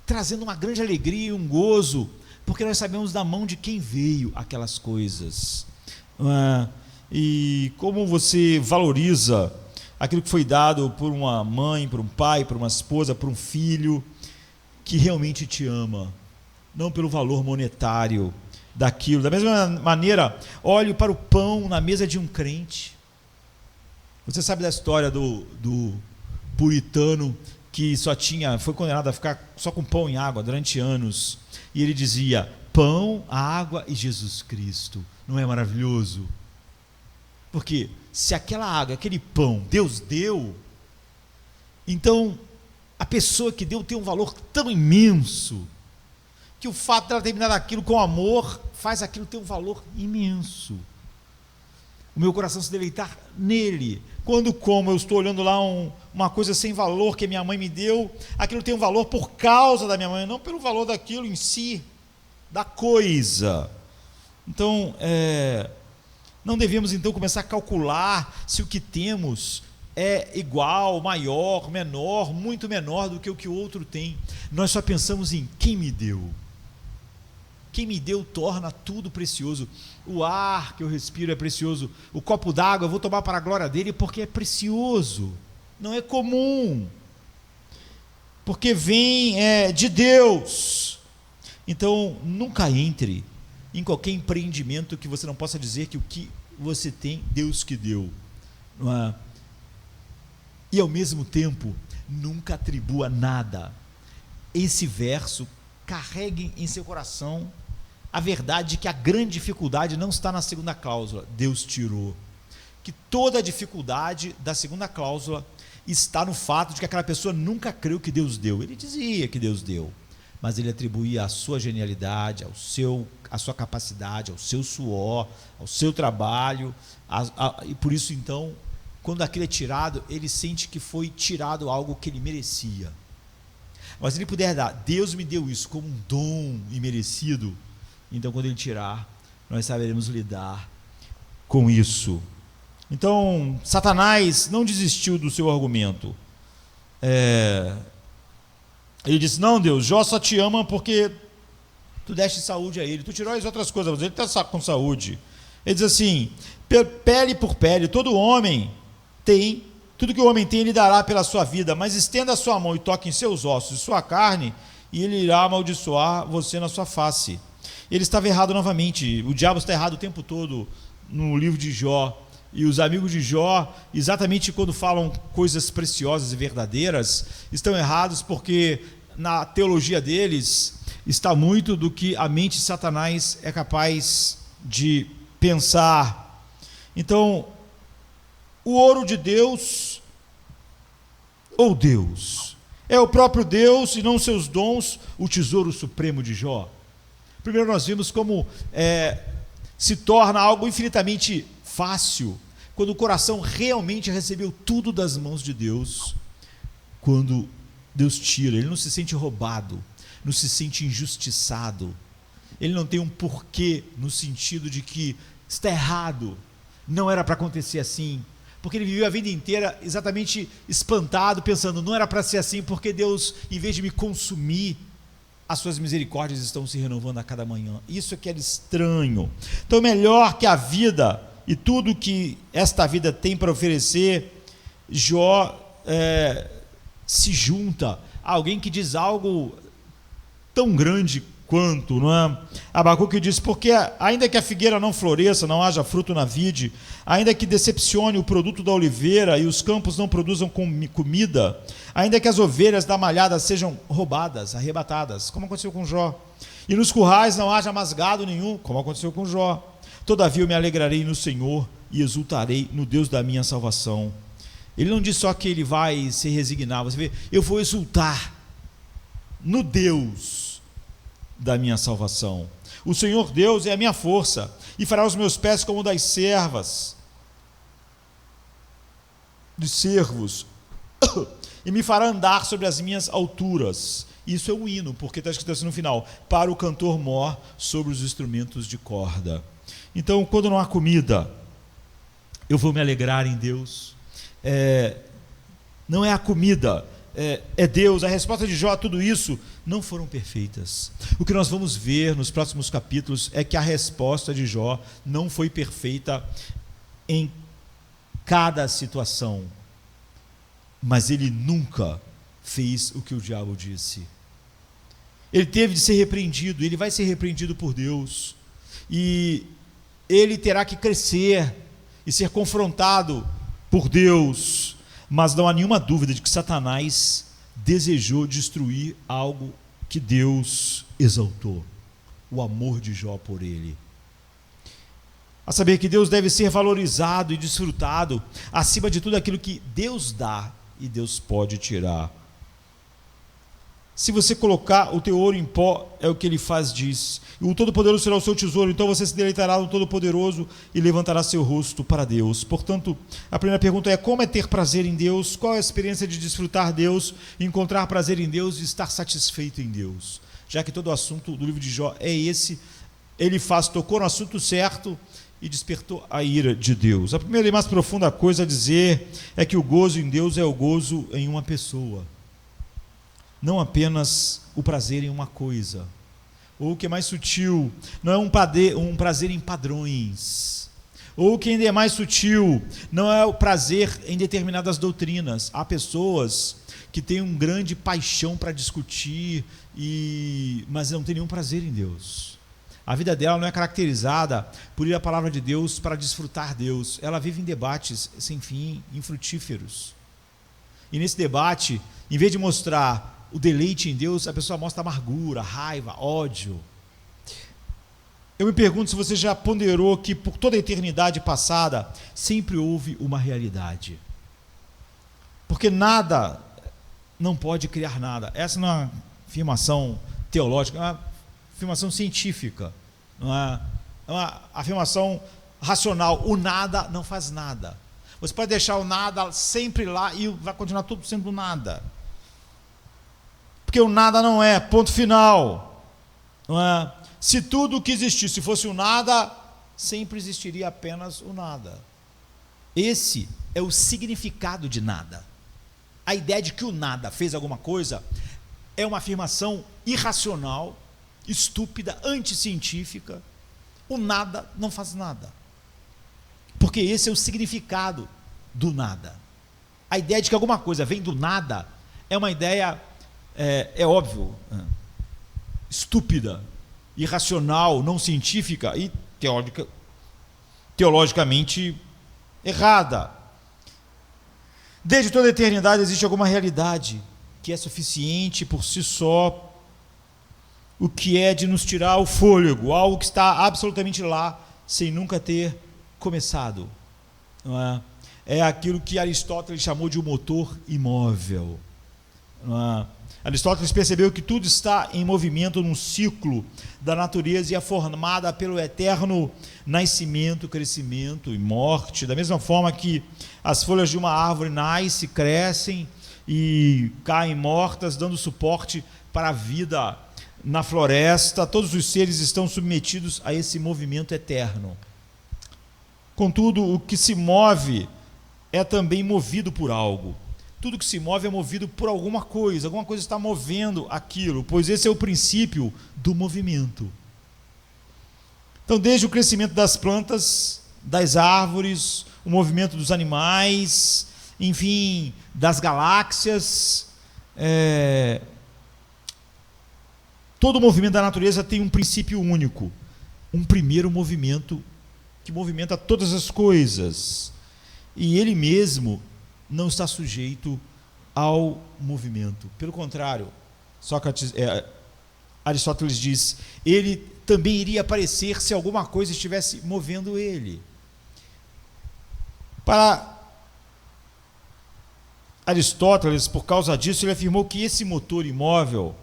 Speaker 1: trazendo uma grande alegria e um gozo, porque nós sabemos da mão de quem veio aquelas coisas. E como você valoriza aquilo que foi dado por uma mãe, por um pai, por uma esposa, por um filho que realmente te ama, não pelo valor monetário daquilo. Da mesma maneira, olhe para o pão na mesa de um crente. Você sabe da história do puritano que foi condenado a ficar só com pão e água durante anos, e ele dizia: pão, água e Jesus Cristo. Não é maravilhoso? Porque se aquela água, aquele pão, Deus deu, então a pessoa que deu tem um valor tão imenso, que o fato dela terminar aquilo com amor faz aquilo ter um valor imenso. O meu coração se deleitar nele. Quando eu estou olhando lá uma coisa sem valor que minha mãe me deu, aquilo tem um valor por causa da minha mãe, não pelo valor daquilo em si, da coisa. Então, não devemos então começar a calcular se o que temos é igual, maior, menor, muito menor do que o que o outro tem. Nós só pensamos em quem me deu. Quem me deu torna tudo precioso. O ar que eu respiro é precioso. O copo d'água eu vou tomar para a glória dele porque é precioso. Não é comum. Porque vem de Deus. Então, nunca entre em qualquer empreendimento que você não possa dizer que o que você tem, Deus que deu. Não é? E ao mesmo tempo, nunca atribua nada. Esse verso, carregue em seu coração a verdade de que a grande dificuldade não está na segunda cláusula, Deus tirou. Que toda a dificuldade da segunda cláusula está no fato de que aquela pessoa nunca creu que Deus deu. Ele dizia que Deus deu, mas ele atribuía a sua genialidade, a sua capacidade, ao seu suor, ao seu trabalho, e por isso então, quando aquilo é tirado, ele sente que foi tirado algo que ele merecia. Mas se ele puder dar, Deus me deu isso como um dom imerecido, então quando ele tirar, nós saberemos lidar com isso. Então, Satanás não desistiu do seu argumento. Ele disse: não, Deus, Jó só te ama porque tu deste saúde a ele, tu tirou as outras coisas, mas ele está com saúde. Ele diz assim: pele por pele, todo homem tem, tudo que o homem tem ele dará pela sua vida, mas estenda a sua mão e toque em seus ossos e sua carne, e ele irá amaldiçoar você na sua face. Ele estava errado novamente. O diabo está errado o tempo todo no livro de Jó. E os amigos de Jó, exatamente quando falam coisas preciosas e verdadeiras, estão errados, porque na teologia deles está muito do que a mente de Satanás é capaz de pensar. Então, o ouro de Deus, ou Deus, é o próprio Deus e não seus dons, o tesouro supremo de Jó. Primeiro nós vimos como se torna algo infinitamente fácil quando o coração realmente recebeu tudo das mãos de Deus. Quando Deus tira, ele não se sente roubado, não se sente injustiçado, ele não tem um porquê no sentido de que está errado, não era para acontecer assim, porque ele viveu a vida inteira exatamente espantado, pensando: não era para ser assim, porque Deus, em vez de me consumir, as suas misericórdias estão se renovando a cada manhã. Isso é que era estranho. Então, melhor que a vida e tudo que esta vida tem para oferecer, Jó se junta a alguém que diz algo tão grande quanto, não é? Abacuque diz: porque ainda que a figueira não floresça, não haja fruto na vide, ainda que decepcione o produto da oliveira e os campos não produzam comida, ainda que as ovelhas da malhada sejam roubadas, arrebatadas, como aconteceu com Jó, e nos currais não haja mais gado nenhum, como aconteceu com Jó, todavia eu me alegrarei no Senhor e exultarei no Deus da minha salvação. Ele não diz só que ele vai se resignar, você vê, eu vou exultar no Deus da minha salvação. O Senhor Deus é a minha força, e fará os meus pés como das servas, de servos, e me fará andar sobre as minhas alturas. Isso é um hino, porque está escrito assim no final: para o cantor mor sobre os instrumentos de corda. Então, quando não há comida, eu vou me alegrar em Deus. Não é a comida, é Deus. A resposta de Jó a tudo isso não foram perfeitas. O que nós vamos ver nos próximos capítulos é que a resposta de Jó não foi perfeita em cada situação, mas ele nunca fez o que o diabo disse. Ele teve de ser repreendido, ele vai ser repreendido por Deus, e ele terá que crescer e ser confrontado por Deus. Mas não há nenhuma dúvida de que Satanás desejou destruir algo que Deus exaltou: o amor de Jó por ele. A saber que Deus deve ser valorizado e desfrutado acima de tudo aquilo que Deus dá e Deus pode tirar. Se você colocar o teu ouro em pó, é o que ele faz, diz, e o Todo-Poderoso será o seu tesouro, então você se deleitará no Todo-Poderoso e levantará seu rosto para Deus. Portanto, a primeira pergunta é: como é ter prazer em Deus? Qual é a experiência de desfrutar Deus, encontrar prazer em Deus e estar satisfeito em Deus? Já que todo o assunto do livro de Jó é esse, ele tocou no assunto certo e despertou a ira de Deus. A primeira e mais profunda coisa a dizer é que o gozo em Deus é o gozo em uma pessoa, não apenas o prazer em uma coisa. Ou o que é mais sutil, não é um prazer em padrões. Ou o que ainda é mais sutil, não é o prazer em determinadas doutrinas. Há pessoas que têm uma grande paixão para discutir, mas não têm nenhum prazer em Deus. A vida dela não é caracterizada por ir à palavra de Deus para desfrutar Deus. Ela vive em debates sem fim, infrutíferos. E nesse debate, em vez de mostrar o deleite em Deus, a pessoa mostra amargura, raiva, ódio. Eu me pergunto se você já ponderou que por toda a eternidade passada sempre houve uma realidade, porque nada não pode criar nada. Essa não é uma afirmação teológica, é uma afirmação científica, não é uma afirmação racional. O nada não faz nada. Você pode deixar o nada sempre lá e vai continuar tudo sendo nada, porque o nada não é ponto final, não é? Se tudo o que existisse fosse o nada, sempre existiria apenas o nada. Esse é o significado de nada. A ideia de que o nada fez alguma coisa é uma afirmação irracional, estúpida, anticientífica. O nada não faz nada, porque esse é o significado do nada. A ideia de que alguma coisa vem do nada é uma ideia, é óbvio, estúpida, irracional, não científica e teologicamente errada. Desde toda a eternidade existe alguma realidade que é suficiente por si só, o que é de nos tirar o fôlego, algo que está absolutamente lá, sem nunca ter começado. Não é? É aquilo que Aristóteles chamou de um motor imóvel. Não é? Aristóteles percebeu que tudo está em movimento num ciclo da natureza e é formada pelo eterno nascimento, crescimento e morte. Da mesma forma que as folhas de uma árvore nascem, crescem e caem mortas, dando suporte para a vida na floresta, todos os seres estão submetidos a esse movimento eterno. Contudo, o que se move é também movido por algo. Tudo que se move é movido por alguma coisa está movendo aquilo, pois esse é o princípio do movimento. Então, desde o crescimento das plantas, das árvores, o movimento dos animais, enfim, das galáxias, todo o movimento da natureza tem um princípio único, um primeiro movimento que movimenta todas as coisas, e ele mesmo não está sujeito ao movimento. Pelo contrário, Aristóteles diz, ele também iria aparecer se alguma coisa estivesse movendo ele. Para Aristóteles, por causa disso, ele afirmou que esse motor imóvel,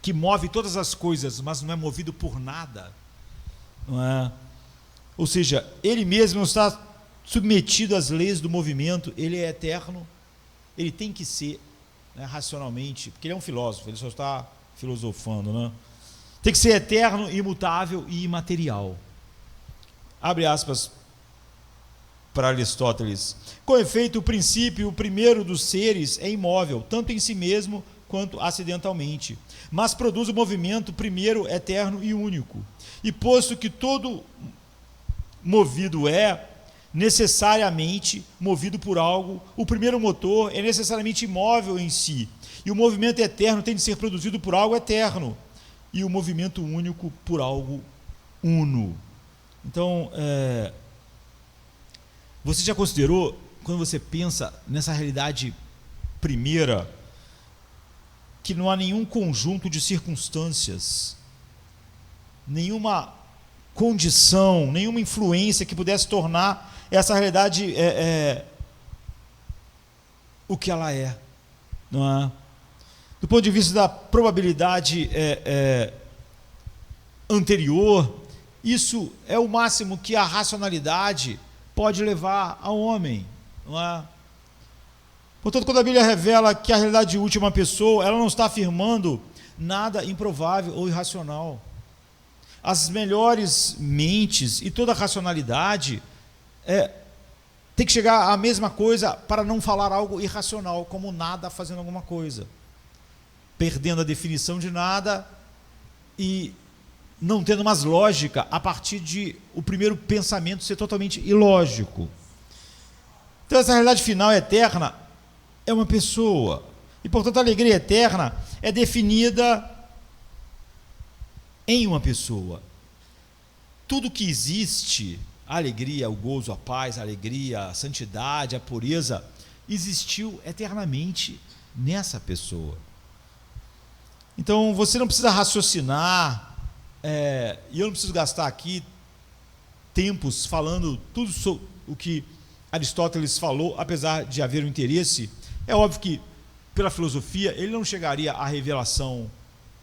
Speaker 1: que move todas as coisas, mas não é movido por nada, não é? Ou seja, ele mesmo não está submetido às leis do movimento, ele é eterno, ele tem que ser, né, racionalmente, porque ele é um filósofo, ele só está filosofando, né? Tem que ser eterno, imutável e imaterial. Abre aspas para Aristóteles. Com efeito, o princípio, o primeiro dos seres, é imóvel, tanto em si mesmo quanto acidentalmente, mas produz o movimento primeiro, eterno e único. E posto que todo movido é necessariamente movido por algo, o primeiro motor é necessariamente imóvel em si, e o movimento eterno tem de ser produzido por algo eterno, e o movimento único por algo uno. Então, você já considerou, quando você pensa nessa realidade primeira, que não há nenhum conjunto de circunstâncias, nenhuma condição, nenhuma influência que pudesse tornar essa realidade o que ela é, não é? Do ponto de vista da probabilidade anterior, isso é o máximo que a racionalidade pode levar ao homem, não é? Portanto, quando a Bíblia revela que a realidade última é uma pessoa, ela não está afirmando nada improvável ou irracional. As melhores mentes e toda a racionalidade tem que chegar à mesma coisa para não falar algo irracional, como nada fazendo alguma coisa, perdendo a definição de nada e não tendo mais lógica a partir de o primeiro pensamento ser totalmente ilógico. Então, essa realidade final eterna é uma pessoa, e portanto a alegria eterna é definida em uma pessoa. Tudo que existe, a alegria, o gozo, a paz, a alegria, a santidade, a pureza, existiu eternamente nessa pessoa. Então você não precisa raciocinar, e eu não preciso gastar aqui tempos falando tudo sobre o que Aristóteles falou, apesar de haver um interesse. É óbvio que, pela filosofia, ele não chegaria à revelação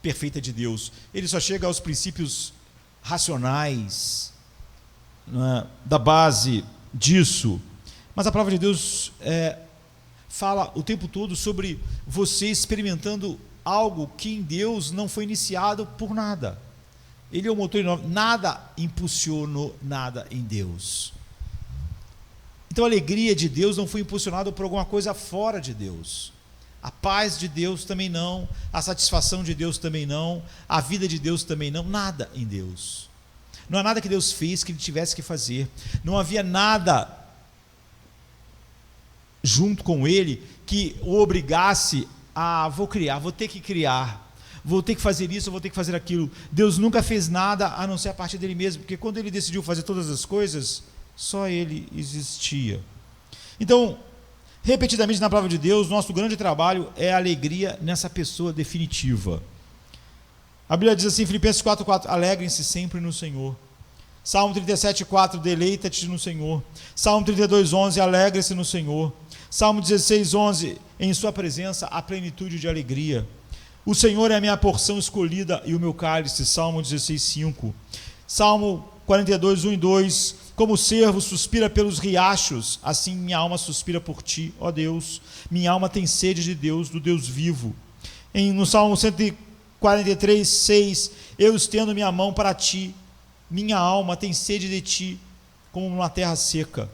Speaker 1: perfeita de Deus, ele só chega aos princípios racionais, né, da base disso. Mas a palavra de Deus fala o tempo todo sobre você experimentando algo que em Deus não foi iniciado por nada. Ele é o motor inóvel, nada impulsionou nada em Deus. Então a alegria de Deus não foi impulsionada por alguma coisa fora de Deus. A paz de Deus também não, a satisfação de Deus também não, a vida de Deus também não, nada em Deus. Não há nada que Deus fez que ele tivesse que fazer. Não havia nada junto com ele que o obrigasse a vou ter que criar, vou ter que fazer isso, vou ter que fazer aquilo. Deus nunca fez nada a não ser a partir dele mesmo, porque quando ele decidiu fazer todas as coisas, só ele existia. Então, repetidamente na palavra de Deus, nosso grande trabalho é a alegria nessa pessoa definitiva. A Bíblia diz assim, Filipenses 4:4, alegrem-se sempre no Senhor. Salmo 37:4, deleita-te no Senhor. Salmo 32:11, alegre-se no Senhor. Salmo 16:11, em sua presença há plenitude de alegria. O Senhor é a minha porção escolhida e o meu cálice. Salmo 16:5. Salmo 42:1 e 2, como o cervo suspira pelos riachos, assim minha alma suspira por ti, ó Deus. Minha alma tem sede de Deus, do Deus vivo. No Salmo 143:6, eu estendo minha mão para ti, minha alma tem sede de ti, como numa terra seca.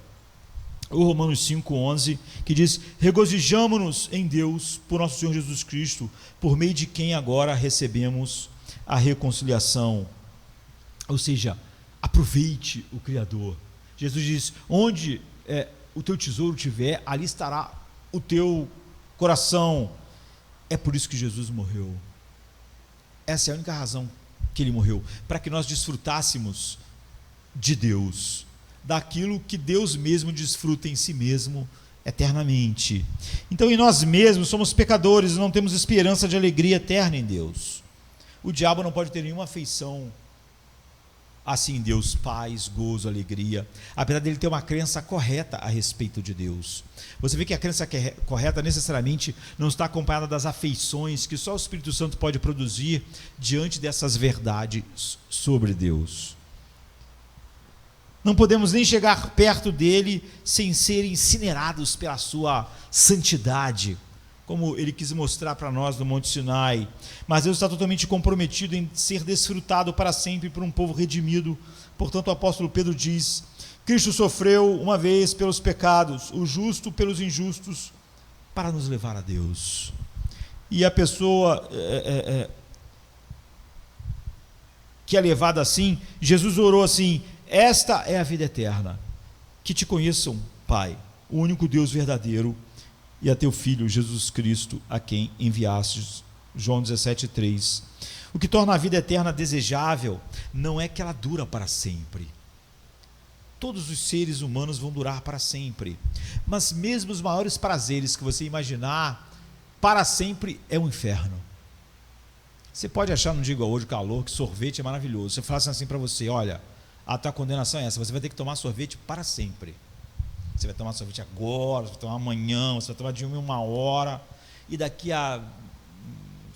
Speaker 1: O Romanos 5:11, que diz, regozijamo-nos em Deus, por nosso Senhor Jesus Cristo, por meio de quem agora recebemos a reconciliação. Ou seja, aproveite o Criador. Jesus diz, onde o teu tesouro estiver, ali estará o teu coração. É por isso que Jesus morreu. Essa é a única razão que ele morreu, para que nós desfrutássemos de Deus, daquilo que Deus mesmo desfruta em si mesmo eternamente. Então, em nós mesmos somos pecadores, não temos esperança de alegria eterna em Deus. O diabo não pode ter nenhuma afeição assim Deus, paz, gozo, alegria, apesar dele ter uma crença correta a respeito de Deus. Você vê que a crença correta necessariamente não está acompanhada das afeições que só o Espírito Santo pode produzir diante dessas verdades sobre Deus. Não podemos nem chegar perto dele sem ser incinerados pela sua santidade, como ele quis mostrar para nós no Monte Sinai. Mas Deus está totalmente comprometido em ser desfrutado para sempre por um povo redimido. Portanto, o apóstolo Pedro diz: Cristo sofreu uma vez pelos pecados, o justo pelos injustos, para nos levar a Deus. E a pessoa que é levada assim, Jesus orou assim: esta é a vida eterna, que te conheçam, Pai, o único Deus verdadeiro, e a teu Filho, Jesus Cristo, a quem enviastes. João 17,3. O que torna a vida eterna desejável não é que ela dura para sempre. Todos os seres humanos vão durar para sempre, mas mesmo os maiores prazeres que você imaginar, para sempre é um inferno. Você pode achar, não digo hoje, calor, que sorvete é maravilhoso. Você fala assim para você: olha, a tua condenação é essa, você vai ter que tomar sorvete para sempre. Você vai tomar sorvete agora, você vai tomar amanhã, você vai tomar de 1 hora, e daqui a,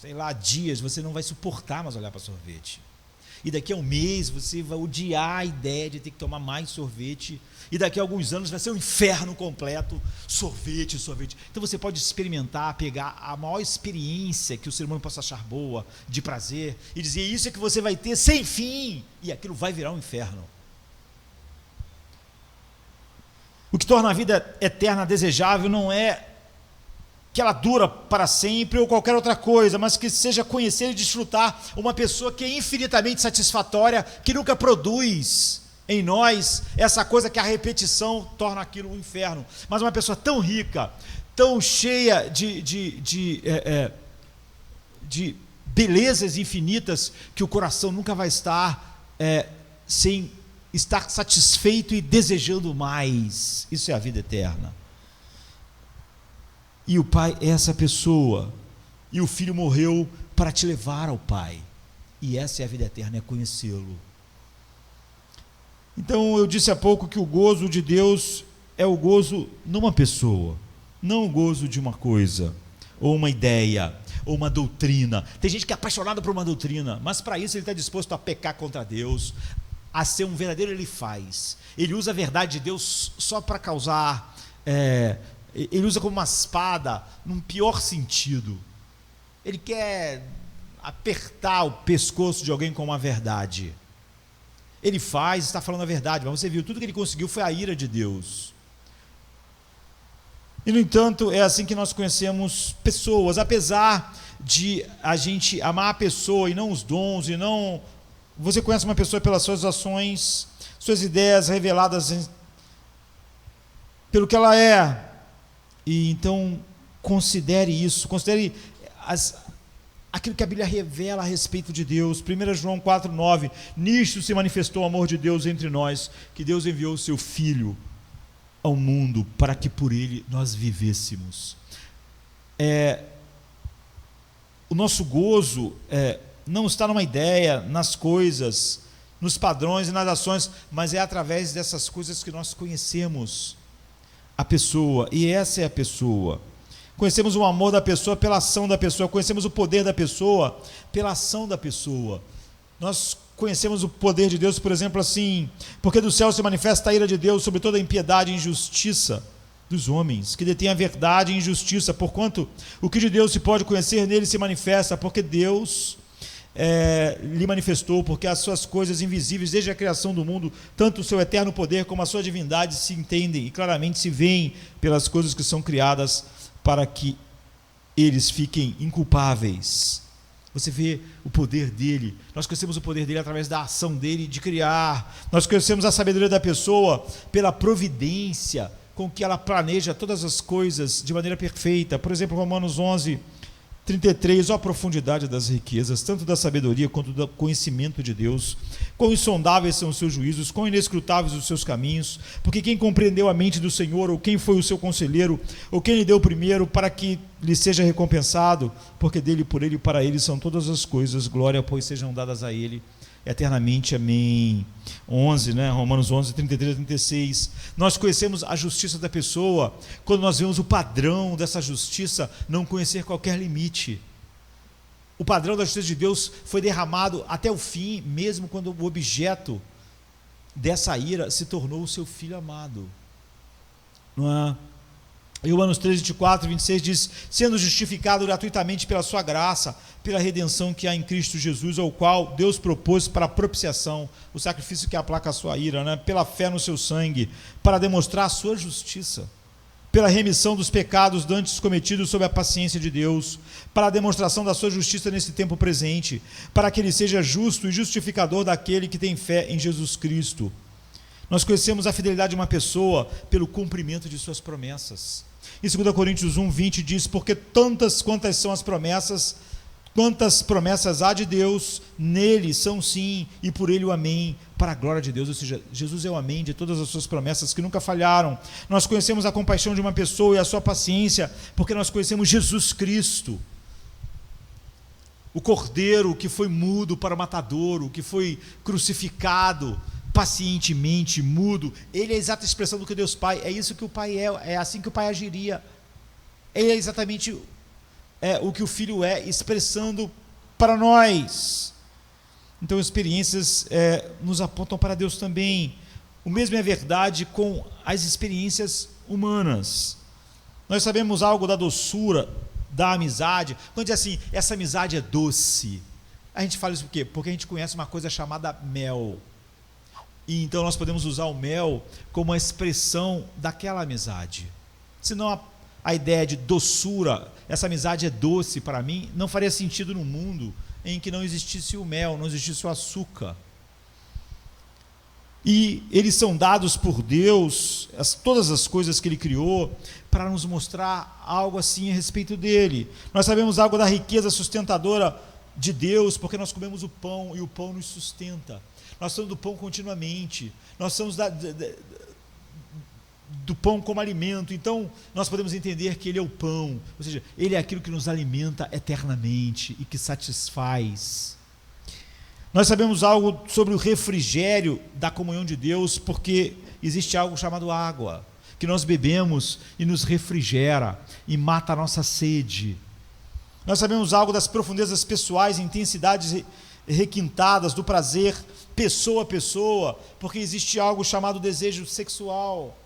Speaker 1: sei lá, dias, você não vai suportar mais olhar para sorvete. E daqui a um mês você vai odiar a ideia de ter que tomar mais sorvete, e daqui a alguns anos vai ser um inferno completo, sorvete. Então você pode experimentar, pegar a maior experiência que o ser humano possa achar boa, de prazer, e dizer: isso é que você vai ter sem fim, e aquilo vai virar um inferno. O que torna a vida eterna desejável não é que ela dura para sempre ou qualquer outra coisa, mas que seja conhecer e desfrutar uma pessoa que é infinitamente satisfatória, que nunca produz em nós essa coisa que a repetição torna aquilo um inferno, mas uma pessoa tão rica, tão cheia de belezas infinitas, que o coração nunca vai estar sem estar satisfeito e desejando mais. Isso é a vida eterna. E o Pai é essa pessoa, e o Filho morreu para te levar ao Pai, e essa é a vida eterna, é conhecê-lo. Então eu disse há pouco que o gozo de Deus é o gozo numa pessoa, não o gozo de uma coisa, ou uma ideia, ou uma doutrina. Tem gente que é apaixonada por uma doutrina, mas para isso ele está disposto a pecar contra Deus, a ser um verdadeiro. Ele usa a verdade de Deus só para causar, ele usa como uma espada, num pior sentido. Ele quer apertar o pescoço de alguém com uma verdade. Ele está falando a verdade, mas você viu, tudo que ele conseguiu foi a ira de Deus. E no entanto, é assim que nós conhecemos pessoas, apesar de a gente amar a pessoa e não os dons, e não... Você conhece uma pessoa pelas suas ações, suas ideias reveladas pelo que ela é. E então considere isso, considere aquilo que a Bíblia revela a respeito de Deus. 1 João 4,9: nisto se manifestou o amor de Deus entre nós, que Deus enviou o seu Filho ao mundo para que por ele nós vivêssemos. O nosso gozo não está numa ideia, nas coisas, nos padrões e nas ações, mas é através dessas coisas que nós conhecemos a pessoa, e essa é a pessoa. Conhecemos o amor da pessoa pela ação da pessoa, conhecemos o poder da pessoa pela ação da pessoa. Nós conhecemos o poder de Deus, por exemplo, assim: porque do céu se manifesta a ira de Deus sobre toda a impiedade e injustiça dos homens, que detêm a verdade e injustiça, porquanto o que de Deus se pode conhecer nele se manifesta, porque Deus lhe manifestou, porque as suas coisas invisíveis desde a criação do mundo, tanto o seu eterno poder como a sua divindade se entendem e claramente se veem pelas coisas que são criadas, para que eles fiquem inculpáveis. Você vê o poder dele. Nós conhecemos o poder dele através da ação dele de criar. Nós conhecemos a sabedoria da pessoa pela providência com que ela planeja todas as coisas de maneira perfeita. Por exemplo, Romanos 11:33, ó a profundidade das riquezas, tanto da sabedoria quanto do conhecimento de Deus. Quão insondáveis são os seus juízos, quão inescrutáveis os seus caminhos, porque quem compreendeu a mente do Senhor, ou quem foi o seu conselheiro, ou quem lhe deu primeiro, para que lhe seja recompensado, porque dele, por ele e para ele são todas as coisas, glória, pois, sejam dadas a ele eternamente. Amém. 11, né? Romanos 11, 33 a 36. Nós conhecemos a justiça da pessoa quando nós vemos o padrão dessa justiça não conhecer qualquer limite. O padrão da justiça de Deus foi derramado até o fim, mesmo quando o objeto dessa ira se tornou o seu filho amado. Não é? Em Romanos 3, 24 e 26 diz: sendo justificado gratuitamente pela sua graça, pela redenção que há em Cristo Jesus, ao qual Deus propôs para a propiciação, o sacrifício que aplaca a sua ira, né? Pela fé no seu sangue, para demonstrar a sua justiça, pela remissão dos pecados dantes cometidos sob a paciência de Deus, para a demonstração da sua justiça nesse tempo presente, para que ele seja justo e justificador daquele que tem fé em Jesus Cristo. Nós conhecemos a fidelidade de uma pessoa pelo cumprimento de suas promessas. Em 2 Coríntios 1, 20 diz: porque tantas quantas são as promessas, quantas promessas há de Deus, nele são sim, e por ele o amém, para a glória de Deus. Ou seja, Jesus é o amém de todas as suas promessas que nunca falharam. Nós conhecemos a compaixão de uma pessoa e a sua paciência, porque nós conhecemos Jesus Cristo, o Cordeiro que foi mudo para o matadouro, que foi crucificado pacientemente, mudo. Ele é a exata expressão do que Deus Pai, é isso que o Pai é assim que o Pai agiria. Ele é exatamente o que o Filho é, expressando para nós. Então, experiências nos apontam para Deus também. O mesmo é verdade com as experiências humanas. Nós sabemos algo da doçura, da amizade. Quando diz assim, essa amizade é doce, a gente fala isso por quê? Porque a gente conhece uma coisa chamada mel. E então nós podemos usar o mel como uma expressão daquela amizade. Senão a ideia de doçura, essa amizade é doce para mim, não faria sentido no mundo em que não existisse o mel, não existisse o açúcar. E eles são dados por Deus, todas as coisas que Ele criou, para nos mostrar algo assim a respeito dEle. Nós sabemos algo da riqueza sustentadora de Deus, porque nós comemos o pão e o pão nos sustenta. Nós somos do pão continuamente, nós somos do pão como alimento. Então nós podemos entender que Ele é o pão, ou seja, Ele é aquilo que nos alimenta eternamente e que satisfaz. Nós sabemos algo sobre o refrigério da comunhão de Deus, porque existe algo chamado água, que nós bebemos e nos refrigera e mata a nossa sede. Nós sabemos algo das profundezas pessoais, intensidades requintadas do prazer pessoa a pessoa, porque existe algo chamado desejo sexual.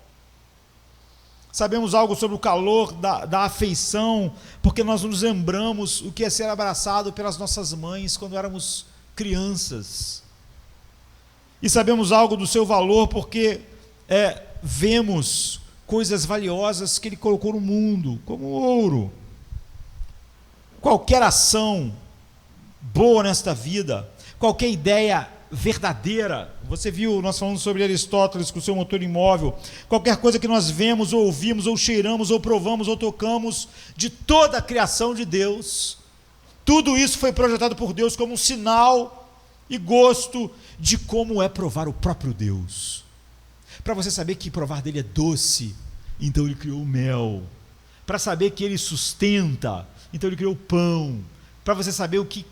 Speaker 1: Sabemos algo sobre o calor da afeição, porque nós nos lembramos o que é ser abraçado pelas nossas mães quando éramos crianças. E sabemos algo do seu valor, porque vemos coisas valiosas que Ele colocou no mundo, como o ouro. Qualquer ação boa nesta vida, qualquer ideia verdadeira, você viu, nós falamos sobre Aristóteles com o seu motor imóvel, qualquer coisa que nós vemos, ou ouvimos, ou cheiramos, ou provamos, ou tocamos, de toda a criação de Deus, tudo isso foi projetado por Deus como um sinal e gosto de como é provar o próprio Deus. Para você saber que provar dele é doce, então Ele criou o mel. Para saber que Ele sustenta, então Ele criou o pão. Para você saber o que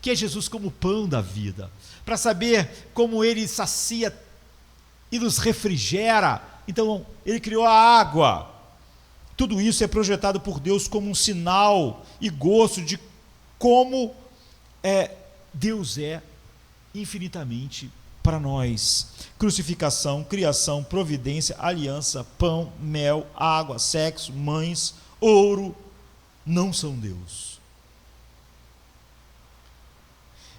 Speaker 1: é Jesus como o pão da vida. Para saber como Ele sacia e nos refrigera, então Ele criou a água. Tudo isso é projetado por Deus como um sinal e gosto de como Deus é infinitamente para nós. Crucificação, criação, providência, aliança, pão, mel, água, sexo, mães, ouro, não são Deus.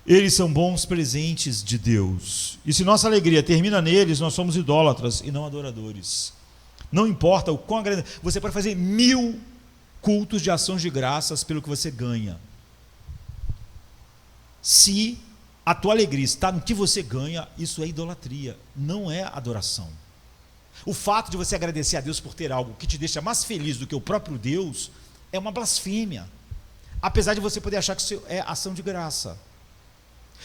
Speaker 1: Eles são bons presentes de Deus. E se nossa alegria termina neles, nós somos idólatras e não adoradores. Não importa o quão agradável. Você pode fazer 1000 cultos de ações de graças pelo que você ganha. Se a tua alegria está no que você ganha, isso é idolatria, não é adoração. O fato de você agradecer a Deus por ter algo que te deixa mais feliz do que o próprio Deus é uma blasfêmia, apesar de você poder achar que isso é ação de graça.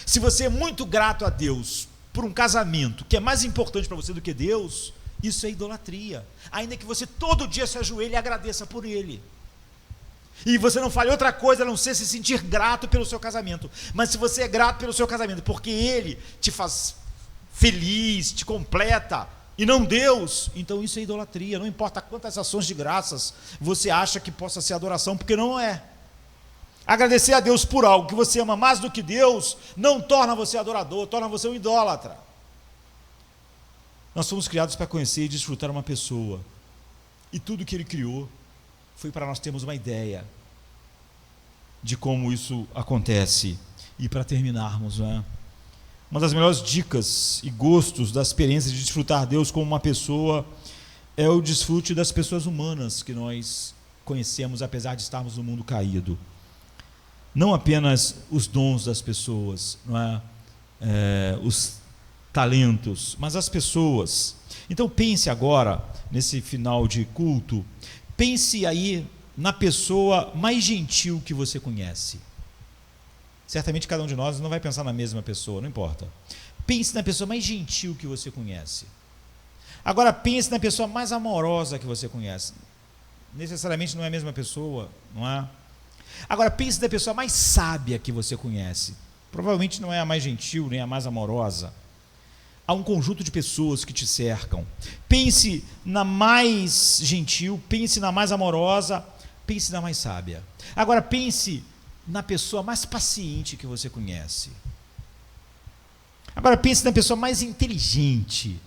Speaker 1: Se você é muito grato a Deus por um casamento que é mais importante para você do que Deus, isso é idolatria, ainda que você todo dia se ajoelhe e agradeça por ele. E você não fale outra coisa a não ser se sentir grato pelo seu casamento. Mas se você é grato pelo seu casamento, porque ele te faz feliz, te completa, e não Deus, então isso é idolatria. Não importa quantas ações de graças você acha que possa ser adoração, porque não é. Agradecer a Deus por algo que você ama mais do que Deus, não torna você adorador, torna você um idólatra. Nós fomos criados para conhecer e desfrutar uma pessoa, e tudo que Ele criou foi para nós termos uma ideia de como isso acontece. E para terminarmos, né? Uma das melhores dicas e gostos da experiência de desfrutar Deus como uma pessoa é o desfrute das pessoas humanas que nós conhecemos, apesar de estarmos no mundo caído. Não apenas os dons das pessoas, não é? Os talentos, mas as pessoas. Então pense agora, nesse final de culto, pense aí na pessoa mais gentil que você conhece. Certamente cada um de nós não vai pensar na mesma pessoa, não importa. Pense na pessoa mais gentil que você conhece. Agora pense na pessoa mais amorosa que você conhece. Necessariamente não é a mesma pessoa, não é? Agora pense na pessoa mais sábia que você conhece. Provavelmente não é a mais gentil, nem a mais amorosa. Há um conjunto de pessoas que te cercam. Pense na mais gentil, pense na mais amorosa, pense na mais sábia. Agora pense na pessoa mais paciente que você conhece. Agora pense na pessoa mais inteligente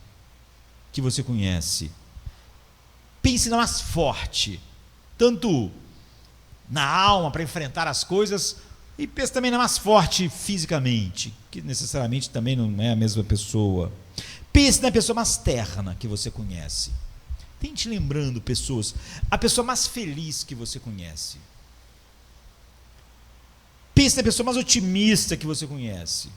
Speaker 1: que você conhece. Pense na mais forte, tanto na alma para enfrentar as coisas, e pense também na mais forte fisicamente, que necessariamente também não é a mesma pessoa. Pense na pessoa mais terna que você conhece. Tente lembrando pessoas, a pessoa mais feliz que você conhece. Pense na pessoa mais otimista que você conhece.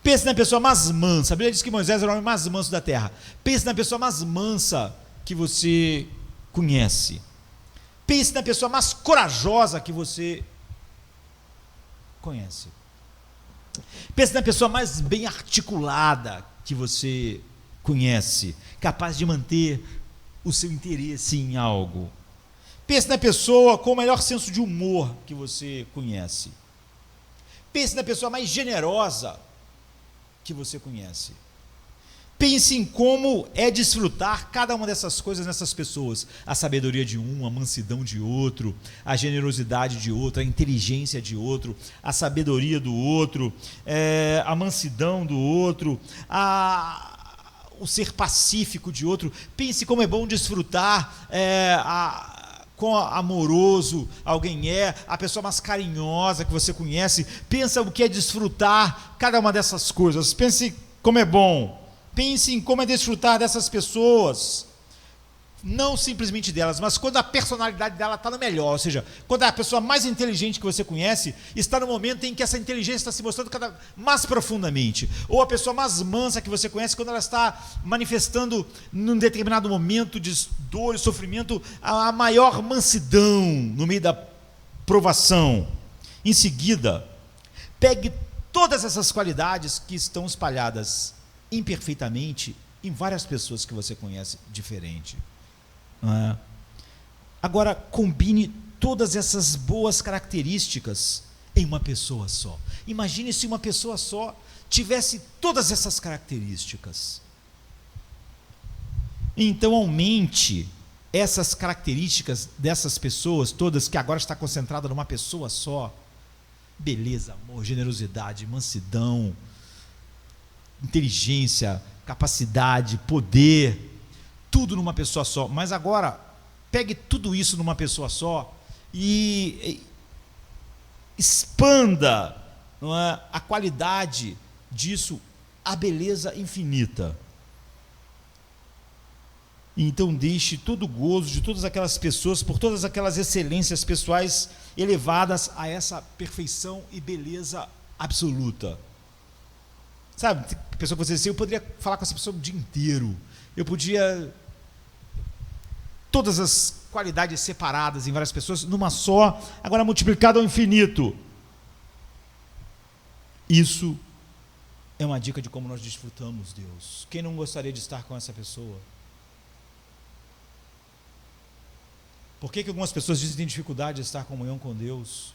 Speaker 1: Pense na pessoa mais mansa. A Bíblia diz que Moisés era o homem mais manso da terra. Pense na pessoa mais mansa que você conhece. Pense na pessoa mais corajosa que você conhece. Pense na pessoa mais bem articulada que você conhece, capaz de manter o seu interesse em algo. Pense na pessoa com o melhor senso de humor que você conhece. Pense na pessoa mais generosa que você conhece. Pense em como é desfrutar cada uma dessas coisas nessas pessoas. A sabedoria de um, a mansidão de outro, a generosidade de outro, a inteligência de outro, a sabedoria do outro, a mansidão do outro, o ser pacífico de outro. Pense como é bom desfrutar quão amoroso alguém é, a pessoa mais carinhosa que você conhece. Pensa o que é desfrutar cada uma dessas coisas. Pense como é bom. Pense em como é desfrutar dessas pessoas, não simplesmente delas, mas quando a personalidade dela está no melhor, ou seja, quando a pessoa mais inteligente que você conhece está no momento em que essa inteligência está se mostrando cada mais profundamente, ou a pessoa mais mansa que você conhece, quando ela está manifestando num determinado momento de dor e sofrimento a maior mansidão no meio da provação. Em seguida, pegue todas essas qualidades que estão espalhadas imperfeitamente em várias pessoas que você conhece diferente. Agora combine todas essas boas características em uma pessoa só. Imagine se uma pessoa só tivesse todas essas características. Então aumente essas características dessas pessoas todas, que agora está concentrada numa pessoa só. Beleza, amor, generosidade, mansidão, inteligência, capacidade, poder, tudo numa pessoa só. Mas agora, pegue tudo isso numa pessoa só e expanda, não é, a qualidade disso, a beleza infinita. Então deixe todo o gozo de todas aquelas pessoas, por todas aquelas excelências pessoais elevadas a essa perfeição e beleza absoluta. Sabe, pessoa que você disse, eu poderia falar com essa pessoa o dia inteiro, eu podia, todas as qualidades separadas em várias pessoas, numa só, agora multiplicado ao infinito. Isso é uma dica de como nós desfrutamos Deus. Quem não gostaria de estar com essa pessoa? Por que algumas pessoas dizem que têm dificuldade de estar em comunhão com Deus?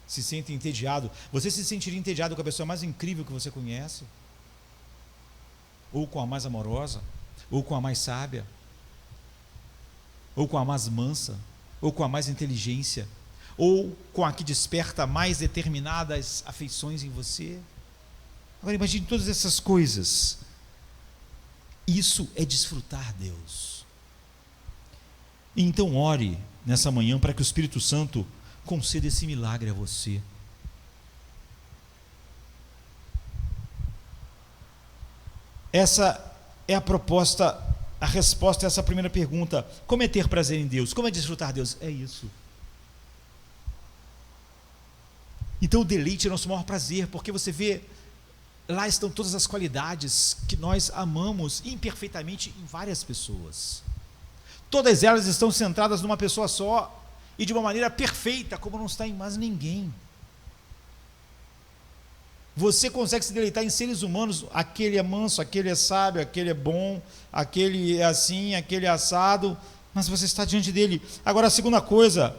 Speaker 1: Se sentem entediado. Você se sentiria entediado com a pessoa mais incrível que você conhece? Ou com a mais amorosa? Ou com a mais sábia? Ou com a mais mansa? Ou com a mais inteligência? Ou com a que desperta mais determinadas afeições em você? Agora imagine todas essas coisas. Isso é desfrutar Deus. Então ore nessa manhã para que o Espírito Santo conceda esse milagre a você. Essa é a proposta, a resposta a essa primeira pergunta. Como é ter prazer em Deus? Como é desfrutar Deus? É isso. Então o deleite é nosso maior prazer, porque você vê, lá estão todas as qualidades que nós amamos imperfeitamente em várias pessoas. Todas elas estão centradas numa pessoa só e de uma maneira perfeita, como não está em mais ninguém. Você consegue se deleitar em seres humanos, aquele é manso, aquele é sábio, aquele é bom, aquele é assim, aquele é assado, mas você está diante dele. Agora a segunda coisa,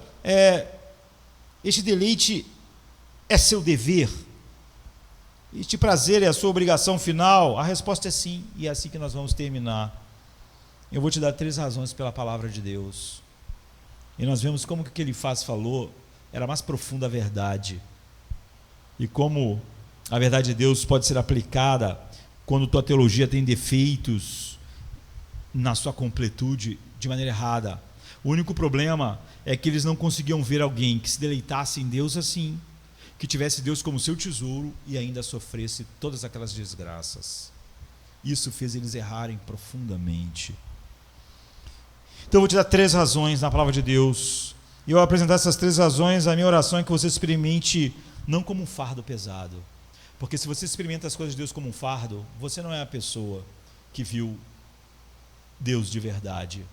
Speaker 1: este deleite é seu dever? Este prazer é a sua obrigação final? A resposta é sim, e é assim que nós vamos terminar. Eu vou te dar 3 razões pela palavra de Deus. E nós vemos como que o que Elifaz falou era a mais profunda verdade. E como a verdade de Deus pode ser aplicada quando tua teologia tem defeitos na sua completude de maneira errada. O único problema é que eles não conseguiam ver alguém que se deleitasse em Deus assim, que tivesse Deus como seu tesouro e ainda sofresse todas aquelas desgraças. Isso fez eles errarem profundamente. Então eu vou te dar 3 razões na palavra de Deus, e eu vou apresentar essas 3 razões. A minha oração é que você experimente não como um fardo pesado, porque se você experimenta as coisas de Deus como um fardo, você não é a pessoa que viu Deus de verdade.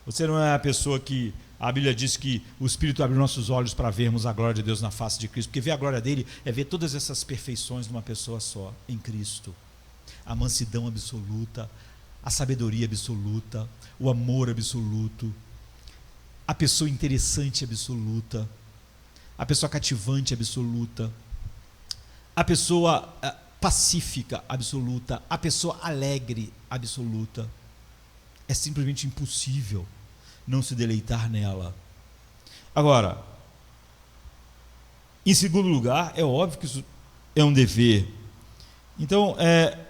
Speaker 1: Você não é a pessoa que a Bíblia diz que o Espírito abre nossos olhos para vermos a glória de Deus na face de Cristo, porque ver a glória dele é ver todas essas perfeições numa pessoa só, em Cristo. A mansidão absoluta, a sabedoria absoluta, o amor absoluto, a pessoa interessante absoluta, a pessoa cativante absoluta, a pessoa pacífica absoluta, a pessoa alegre absoluta. É simplesmente impossível não se deleitar nela. Agora, em segundo lugar, é óbvio que isso é um dever. Então,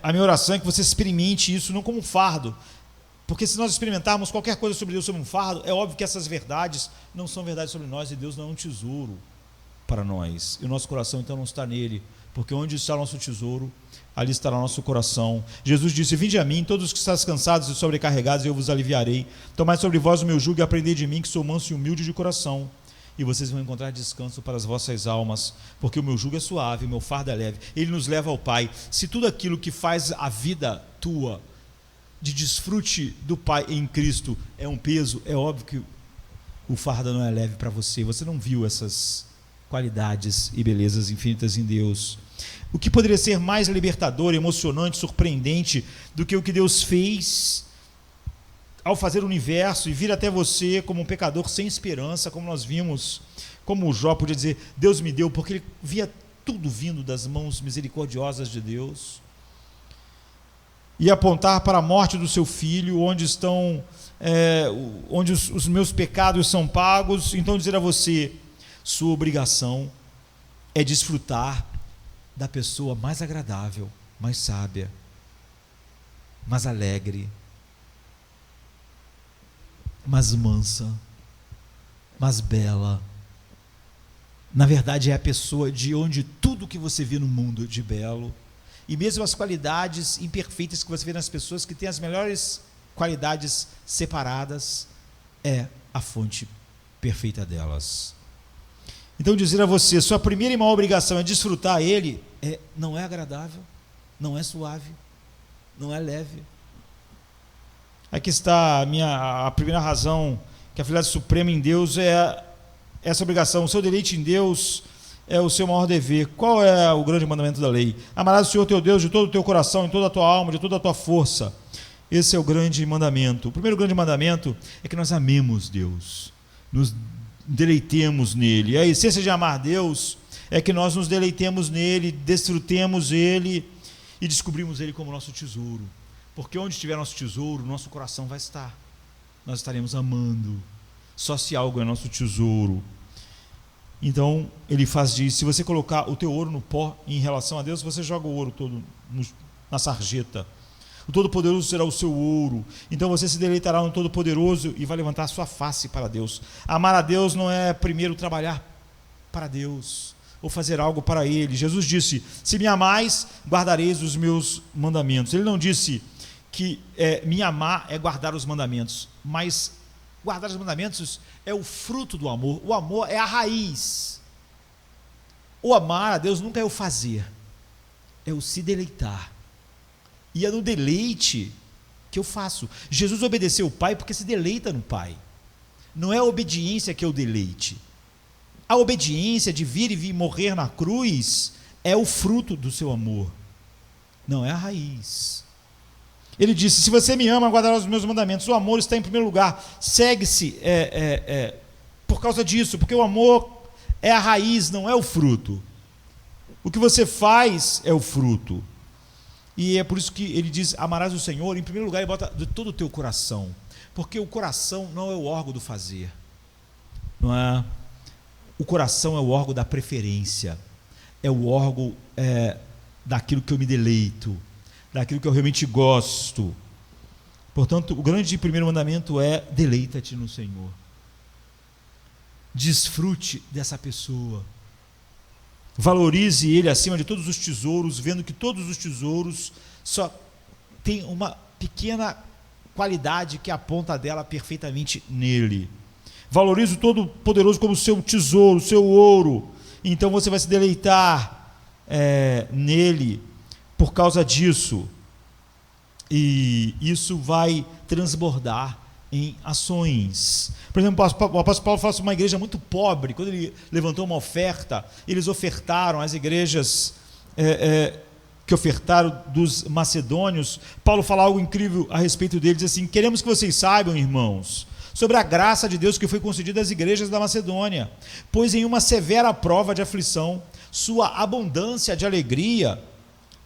Speaker 1: a minha oração é que você experimente isso não como um fardo, porque se nós experimentarmos qualquer coisa sobre Deus como um fardo, é óbvio que essas verdades não são verdades sobre nós, e Deus não é um tesouro para nós, e o nosso coração então não está nele, porque onde está o nosso tesouro, ali estará o nosso coração. Jesus disse: vinde a mim, todos os que estáis cansados e sobrecarregados, e eu vos aliviarei. Tomai sobre vós o meu jugo e aprendei de mim, que sou manso e humilde de coração, e vocês vão encontrar descanso para as vossas almas, porque o meu jugo é suave, o meu fardo é leve. Ele nos leva ao Pai. Se tudo aquilo que faz a vida tua de desfrute do Pai em Cristo é um peso, é óbvio que o fardo não é leve para você. Você não viu essas qualidades e belezas infinitas em Deus. O que poderia ser mais libertador, emocionante, surpreendente do que o que Deus fez ao fazer o universo e vir até você como um pecador sem esperança, como nós vimos, como o Jó podia dizer: Deus me deu, porque ele via tudo vindo das mãos misericordiosas de Deus, e apontar para a morte do seu filho, onde estão, onde os meus pecados são pagos. Então dizer a você: sua obrigação é desfrutar da pessoa mais agradável, mais sábia, mais alegre, mais mansa, mais bela. Na verdade é a pessoa de onde tudo que você vê no mundo de belo, e mesmo as qualidades imperfeitas que você vê nas pessoas que têm as melhores qualidades separadas, é a fonte perfeita delas. Então dizer a você: sua primeira e maior obrigação é desfrutar ele, não é agradável, não é suave, não é leve. Aqui está a primeira razão, que a fidelidade suprema em Deus é essa obrigação. O seu deleite em Deus é o seu maior dever. Qual é o grande mandamento da lei? Amarás o Senhor teu Deus de todo o teu coração, de toda a tua alma, de toda a tua força. Esse é o grande mandamento. O primeiro grande mandamento é que nós amemos Deus. nos deleitemos nele. A essência de amar Deus é que nós nos deleitemos nele, desfrutemos ele e descobrimos ele como nosso tesouro. Porque onde estiver nosso tesouro, nosso coração vai estar. Nós estaremos amando. Só se algo é nosso tesouro. Então, ele faz disso. Se você colocar o teu ouro no pó em relação a Deus, você joga o ouro todo na sarjeta. O Todo-Poderoso será o seu ouro. Então você se deleitará no Todo-Poderoso e vai levantar a sua face para Deus. Amar a Deus não é primeiro trabalhar para Deus ou fazer algo para Ele. Jesus disse: se me amais, guardareis os meus mandamentos. Ele não disse que me amar é guardar os mandamentos, mas guardar os mandamentos é o fruto do amor. O amor é a raiz. O amar a Deus nunca é o fazer, é o se deleitar. E é no deleite que eu faço. Jesus obedeceu o Pai porque se deleita no Pai. Não é a obediência que é o deleite. A obediência de vir e morrer na cruz é o fruto do seu amor. Não é a raiz. Ele disse: se você me ama, guardará os meus mandamentos. O amor está em primeiro lugar. Segue-se por causa disso, porque o amor é a raiz, não é o fruto. O que você faz é o fruto. E é por isso que ele diz: amarás o Senhor. Em primeiro lugar, ele bota de todo o teu coração, porque o coração não é o órgão do fazer, não é? O coração é o órgão da preferência, é o órgão daquilo que eu me deleito, daquilo que eu realmente gosto. Portanto, o grande primeiro mandamento é: deleita-te no Senhor, desfrute dessa pessoa, valorize ele acima de todos os tesouros, vendo que todos os tesouros só tem uma pequena qualidade que aponta dela perfeitamente nele. Valorize o Todo-Poderoso como seu tesouro, seu ouro. Então você vai se deleitar nele por causa disso, e isso vai transbordar em ações. Por exemplo, o apóstolo Paulo fala sobre uma igreja muito pobre. Quando ele levantou uma oferta, eles ofertaram, as igrejas que ofertaram dos macedônios. Paulo fala algo incrível a respeito deles, diz assim: queremos que vocês saibam, irmãos, sobre a graça de Deus que foi concedida às igrejas da Macedônia, pois em uma severa prova de aflição, sua abundância de alegria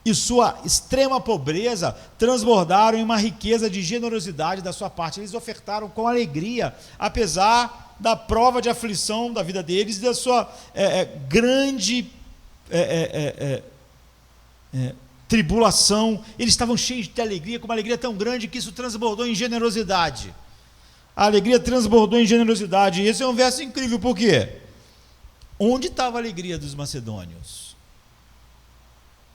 Speaker 1: e sua extrema pobreza transbordaram em uma riqueza de generosidade da sua parte. Eles ofertaram com alegria, apesar da prova de aflição da vida deles e da sua grande tribulação. Eles estavam cheios de alegria, com uma alegria tão grande que isso transbordou em generosidade. A alegria transbordou em generosidade. E esse é um verso incrível, por quê? Onde estava a alegria dos macedônios?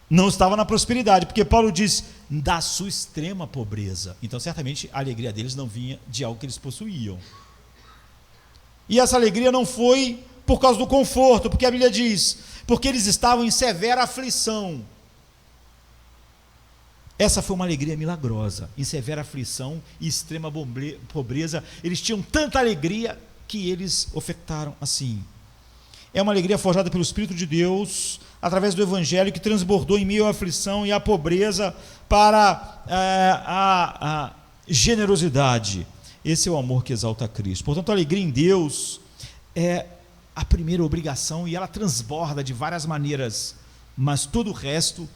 Speaker 1: Não estava na prosperidade, porque Paulo diz: da sua extrema pobreza. Então certamente a alegria deles não vinha de algo que eles possuíam. E essa alegria não foi por causa do conforto, porque a Bíblia diz: porque eles estavam em severa aflição. Essa foi uma alegria milagrosa. Em severa aflição e extrema pobreza, eles tinham tanta alegria que eles ofertaram assim. É uma alegria forjada pelo Espírito de Deus, através do Evangelho, que transbordou em meio à aflição e à pobreza para a generosidade. Esse é o amor que exalta Cristo. Portanto, a alegria em Deus é a primeira obrigação, e ela transborda de várias maneiras, mas todo o resto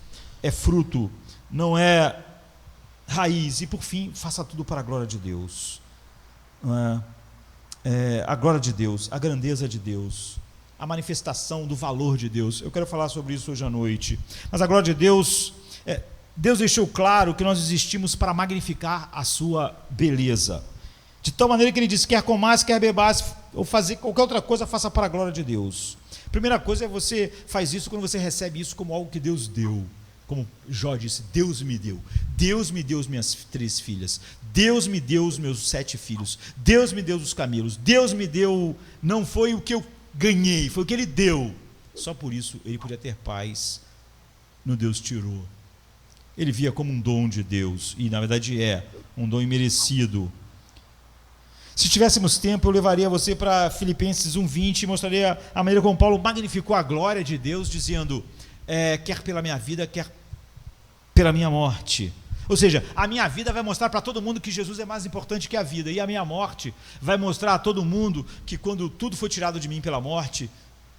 Speaker 1: é fruto, não é raiz. E por fim, faça tudo para a glória de Deus. A glória de Deus, a grandeza de Deus, a manifestação do valor de Deus. Eu quero falar sobre isso hoje à noite. Mas a glória de Deus, Deus deixou claro que nós existimos para magnificar a sua beleza, de tal maneira que ele disse: quer comais, quer bebais, ou fazer qualquer outra coisa, faça para a glória de Deus. Primeira coisa é você faz isso quando você recebe isso como algo que Deus deu. Como Jó disse: Deus me deu as minhas 3 filhas, Deus me deu os meus 7 filhos, Deus me deu os camelos, Deus me deu, não foi o que eu ganhei, foi o que ele deu. Só por isso ele podia ter paz no Deus tirou. Ele via como um dom de Deus, e na verdade é um dom imerecido. Se tivéssemos tempo, eu levaria você para Filipenses 1:20 e mostraria a maneira como Paulo magnificou a glória de Deus, dizendo: quer pela minha vida, quer pela minha morte, Ou seja, a minha vida vai mostrar para todo mundo que Jesus é mais importante que a vida, e a minha morte vai mostrar a todo mundo que quando tudo for tirado de mim pela morte,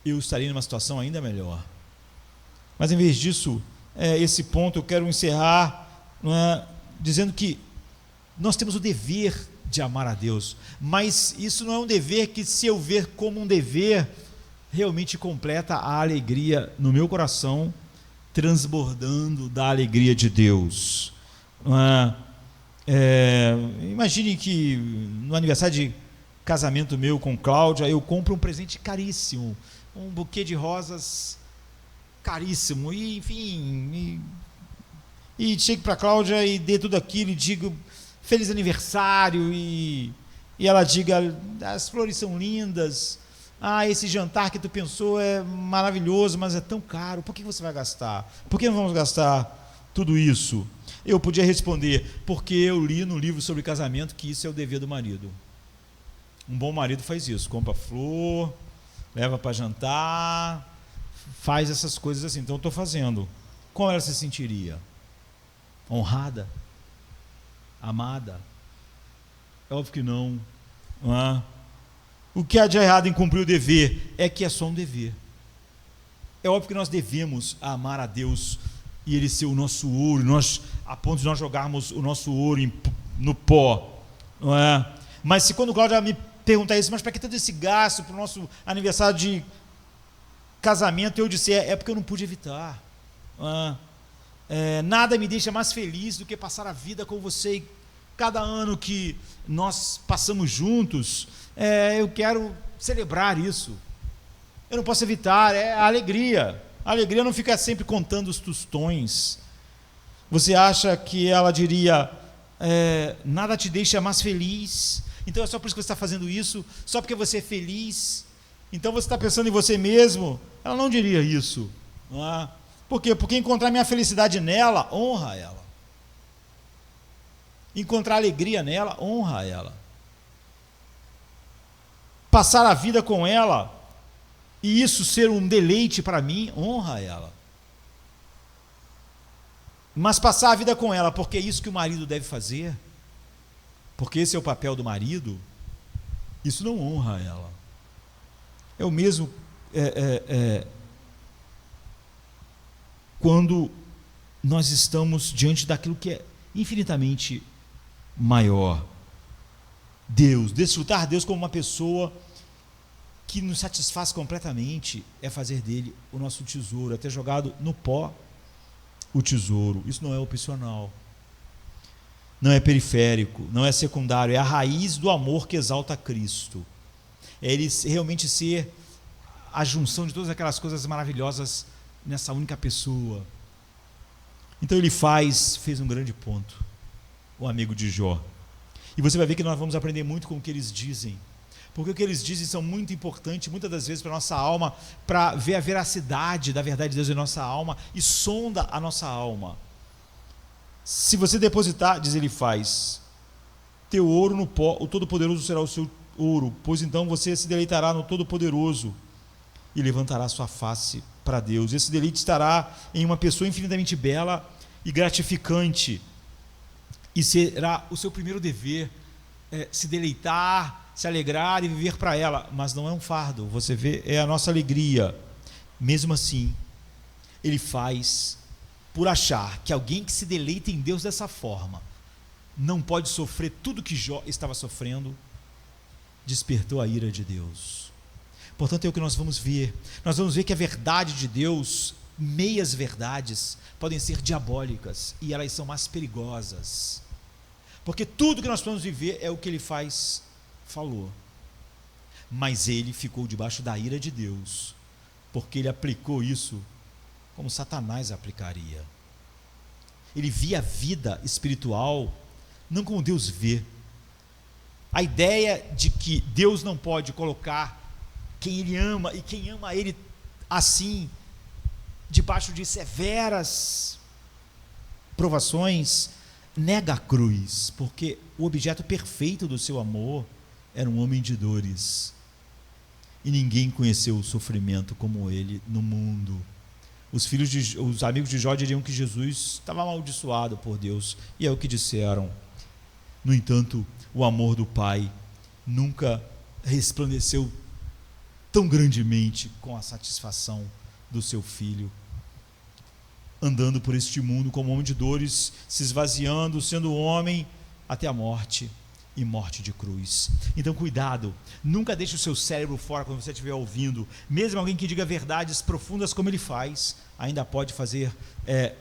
Speaker 1: eu estarei numa situação ainda melhor. Mas em vez disso, esse ponto eu quero encerrar, dizendo que nós temos o dever de amar a Deus, mas isso não é um dever que, se eu ver como um dever, realmente completa a alegria no meu coração, transbordando da alegria de Deus. Imagine que no aniversário de casamento meu com Cláudia, eu compro um presente caríssimo, um buquê de rosas caríssimo, e enfim, e chego para Cláudia e dê tudo aquilo e digo feliz aniversário, e ela diga, as flores são lindas, esse jantar que tu pensou é maravilhoso, mas é tão caro, por que você vai gastar? Por que não vamos gastar tudo isso? Eu podia responder, porque eu li no livro sobre casamento que isso é o dever do marido. Um bom marido faz isso, compra flor, leva para jantar, faz essas coisas assim. Então eu estou fazendo. Como ela se sentiria? Honrada? Amada? É óbvio que não. O que há de errado em cumprir o dever é que é só um dever. É óbvio que nós devemos amar a Deus e Ele ser o nosso ouro, a ponto de nós jogarmos o nosso ouro no pó, não é? Mas se quando Cláudia me perguntar isso, mas para que todo esse gasto para o nosso aniversário de casamento, eu disser, é porque eu não pude evitar. Nada me deixa mais feliz do que passar a vida com você, e cada ano que nós passamos juntos, eu quero celebrar isso. Eu não posso evitar, é a alegria. A alegria não fica sempre contando os tostões. Você acha que ela diria, nada te deixa mais feliz, então é só por isso que você está fazendo isso, só porque você é feliz, então você está pensando em você mesmo? Ela não diria isso. Não é? Por quê? Porque encontrar minha felicidade nela, honra ela. Encontrar alegria nela, honra ela. Passar a vida com ela, e isso ser um deleite para mim, honra ela. Mas passar a vida com ela, porque é isso que o marido deve fazer, porque esse é o papel do marido, isso não honra ela. É o mesmo quando nós estamos diante daquilo que é infinitamente maior. Deus, desfrutar Deus como uma pessoa que nos satisfaz completamente, é fazer dele o nosso tesouro, é ter jogado no pó o tesouro. Isso não é opcional, não é periférico, não é secundário, é a raiz do amor que exalta Cristo. É ele realmente ser a junção de todas aquelas coisas maravilhosas nessa única pessoa. Então ele fez um grande ponto, o amigo de Jó. E você vai ver que nós vamos aprender muito com o que eles dizem, porque o que eles dizem são muito importantes, muitas das vezes para a nossa alma, para ver a veracidade da verdade de Deus em nossa alma, e sonda a nossa alma. Se você depositar, diz ele, faz teu ouro no pó, o Todo-Poderoso será o seu ouro, pois então você se deleitará no Todo-Poderoso e levantará sua face para Deus. Esse deleite estará em uma pessoa infinitamente bela e gratificante, e será o seu primeiro dever, se deleitar, se alegrar e viver para ela, mas não é um fardo, você vê, é a nossa alegria. Mesmo assim, ele faz por achar que alguém que se deleita em Deus dessa forma não pode sofrer tudo que Jó estava sofrendo, despertou a ira de Deus. Portanto, é o que nós vamos ver. Nós vamos ver que a verdade de Deus, meias verdades, podem ser diabólicas, e elas são mais perigosas, porque tudo que nós podemos viver é o que ele falou, mas ele ficou debaixo da ira de Deus, porque ele aplicou isso como Satanás aplicaria. Ele via a vida espiritual não como Deus vê. A ideia de que Deus não pode colocar quem ele ama e quem ama ele assim, debaixo de severas provações, nega a cruz, porque o objeto perfeito do seu amor era um homem de dores, e ninguém conheceu o sofrimento como ele no mundo. Os amigos de Jó diriam que Jesus estava amaldiçoado por Deus, e é o que disseram. No entanto, o amor do Pai nunca resplandeceu tão grandemente com a satisfação do seu filho, andando por este mundo como homem de dores, se esvaziando, sendo homem até a morte, e morte de cruz. Então cuidado, nunca deixe o seu cérebro fora quando você estiver ouvindo. Mesmo alguém que diga verdades profundas como ele faz, ainda pode fazer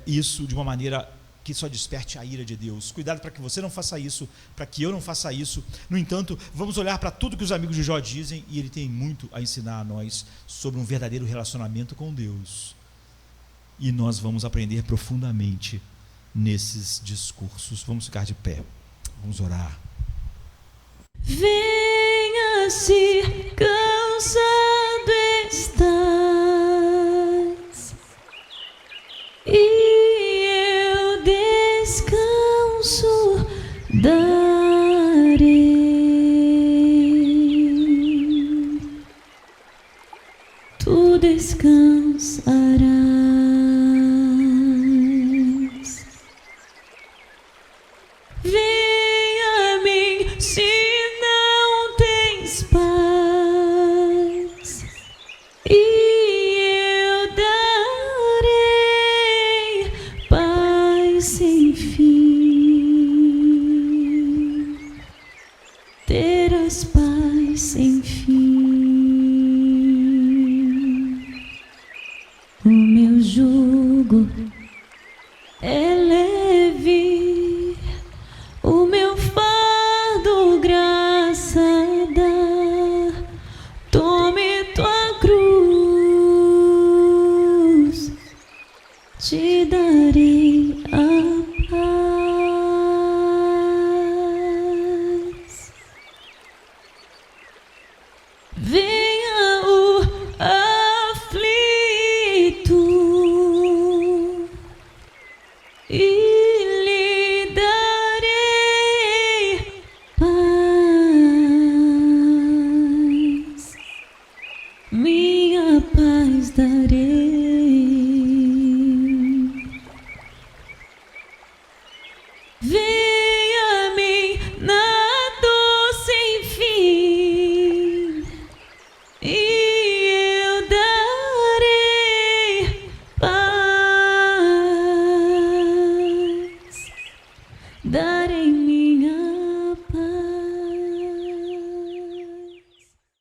Speaker 1: isso de uma maneira que só desperte a ira de Deus. Cuidado para que você não faça isso, para que eu não faça isso. No entanto, vamos olhar para tudo que os amigos de Jó dizem, e ele tem muito a ensinar a nós sobre um verdadeiro relacionamento com Deus, e nós vamos aprender profundamente nesses discursos. Vamos ficar de pé, vamos orar.
Speaker 2: Venha, se cansado estás, e eu descanso darei. Tu descansarás. Venha a mim, se não tens paz, e eu darei paz sem fim. Terás paz sem fim. O meu jugo é leve, o meu fardo graça dá. Tome tua cruz, te darei a paz. Venha o aflito e lhe darei paz, minha paz darei. Venha a mim na dor sem fim, e eu darei paz, darei minha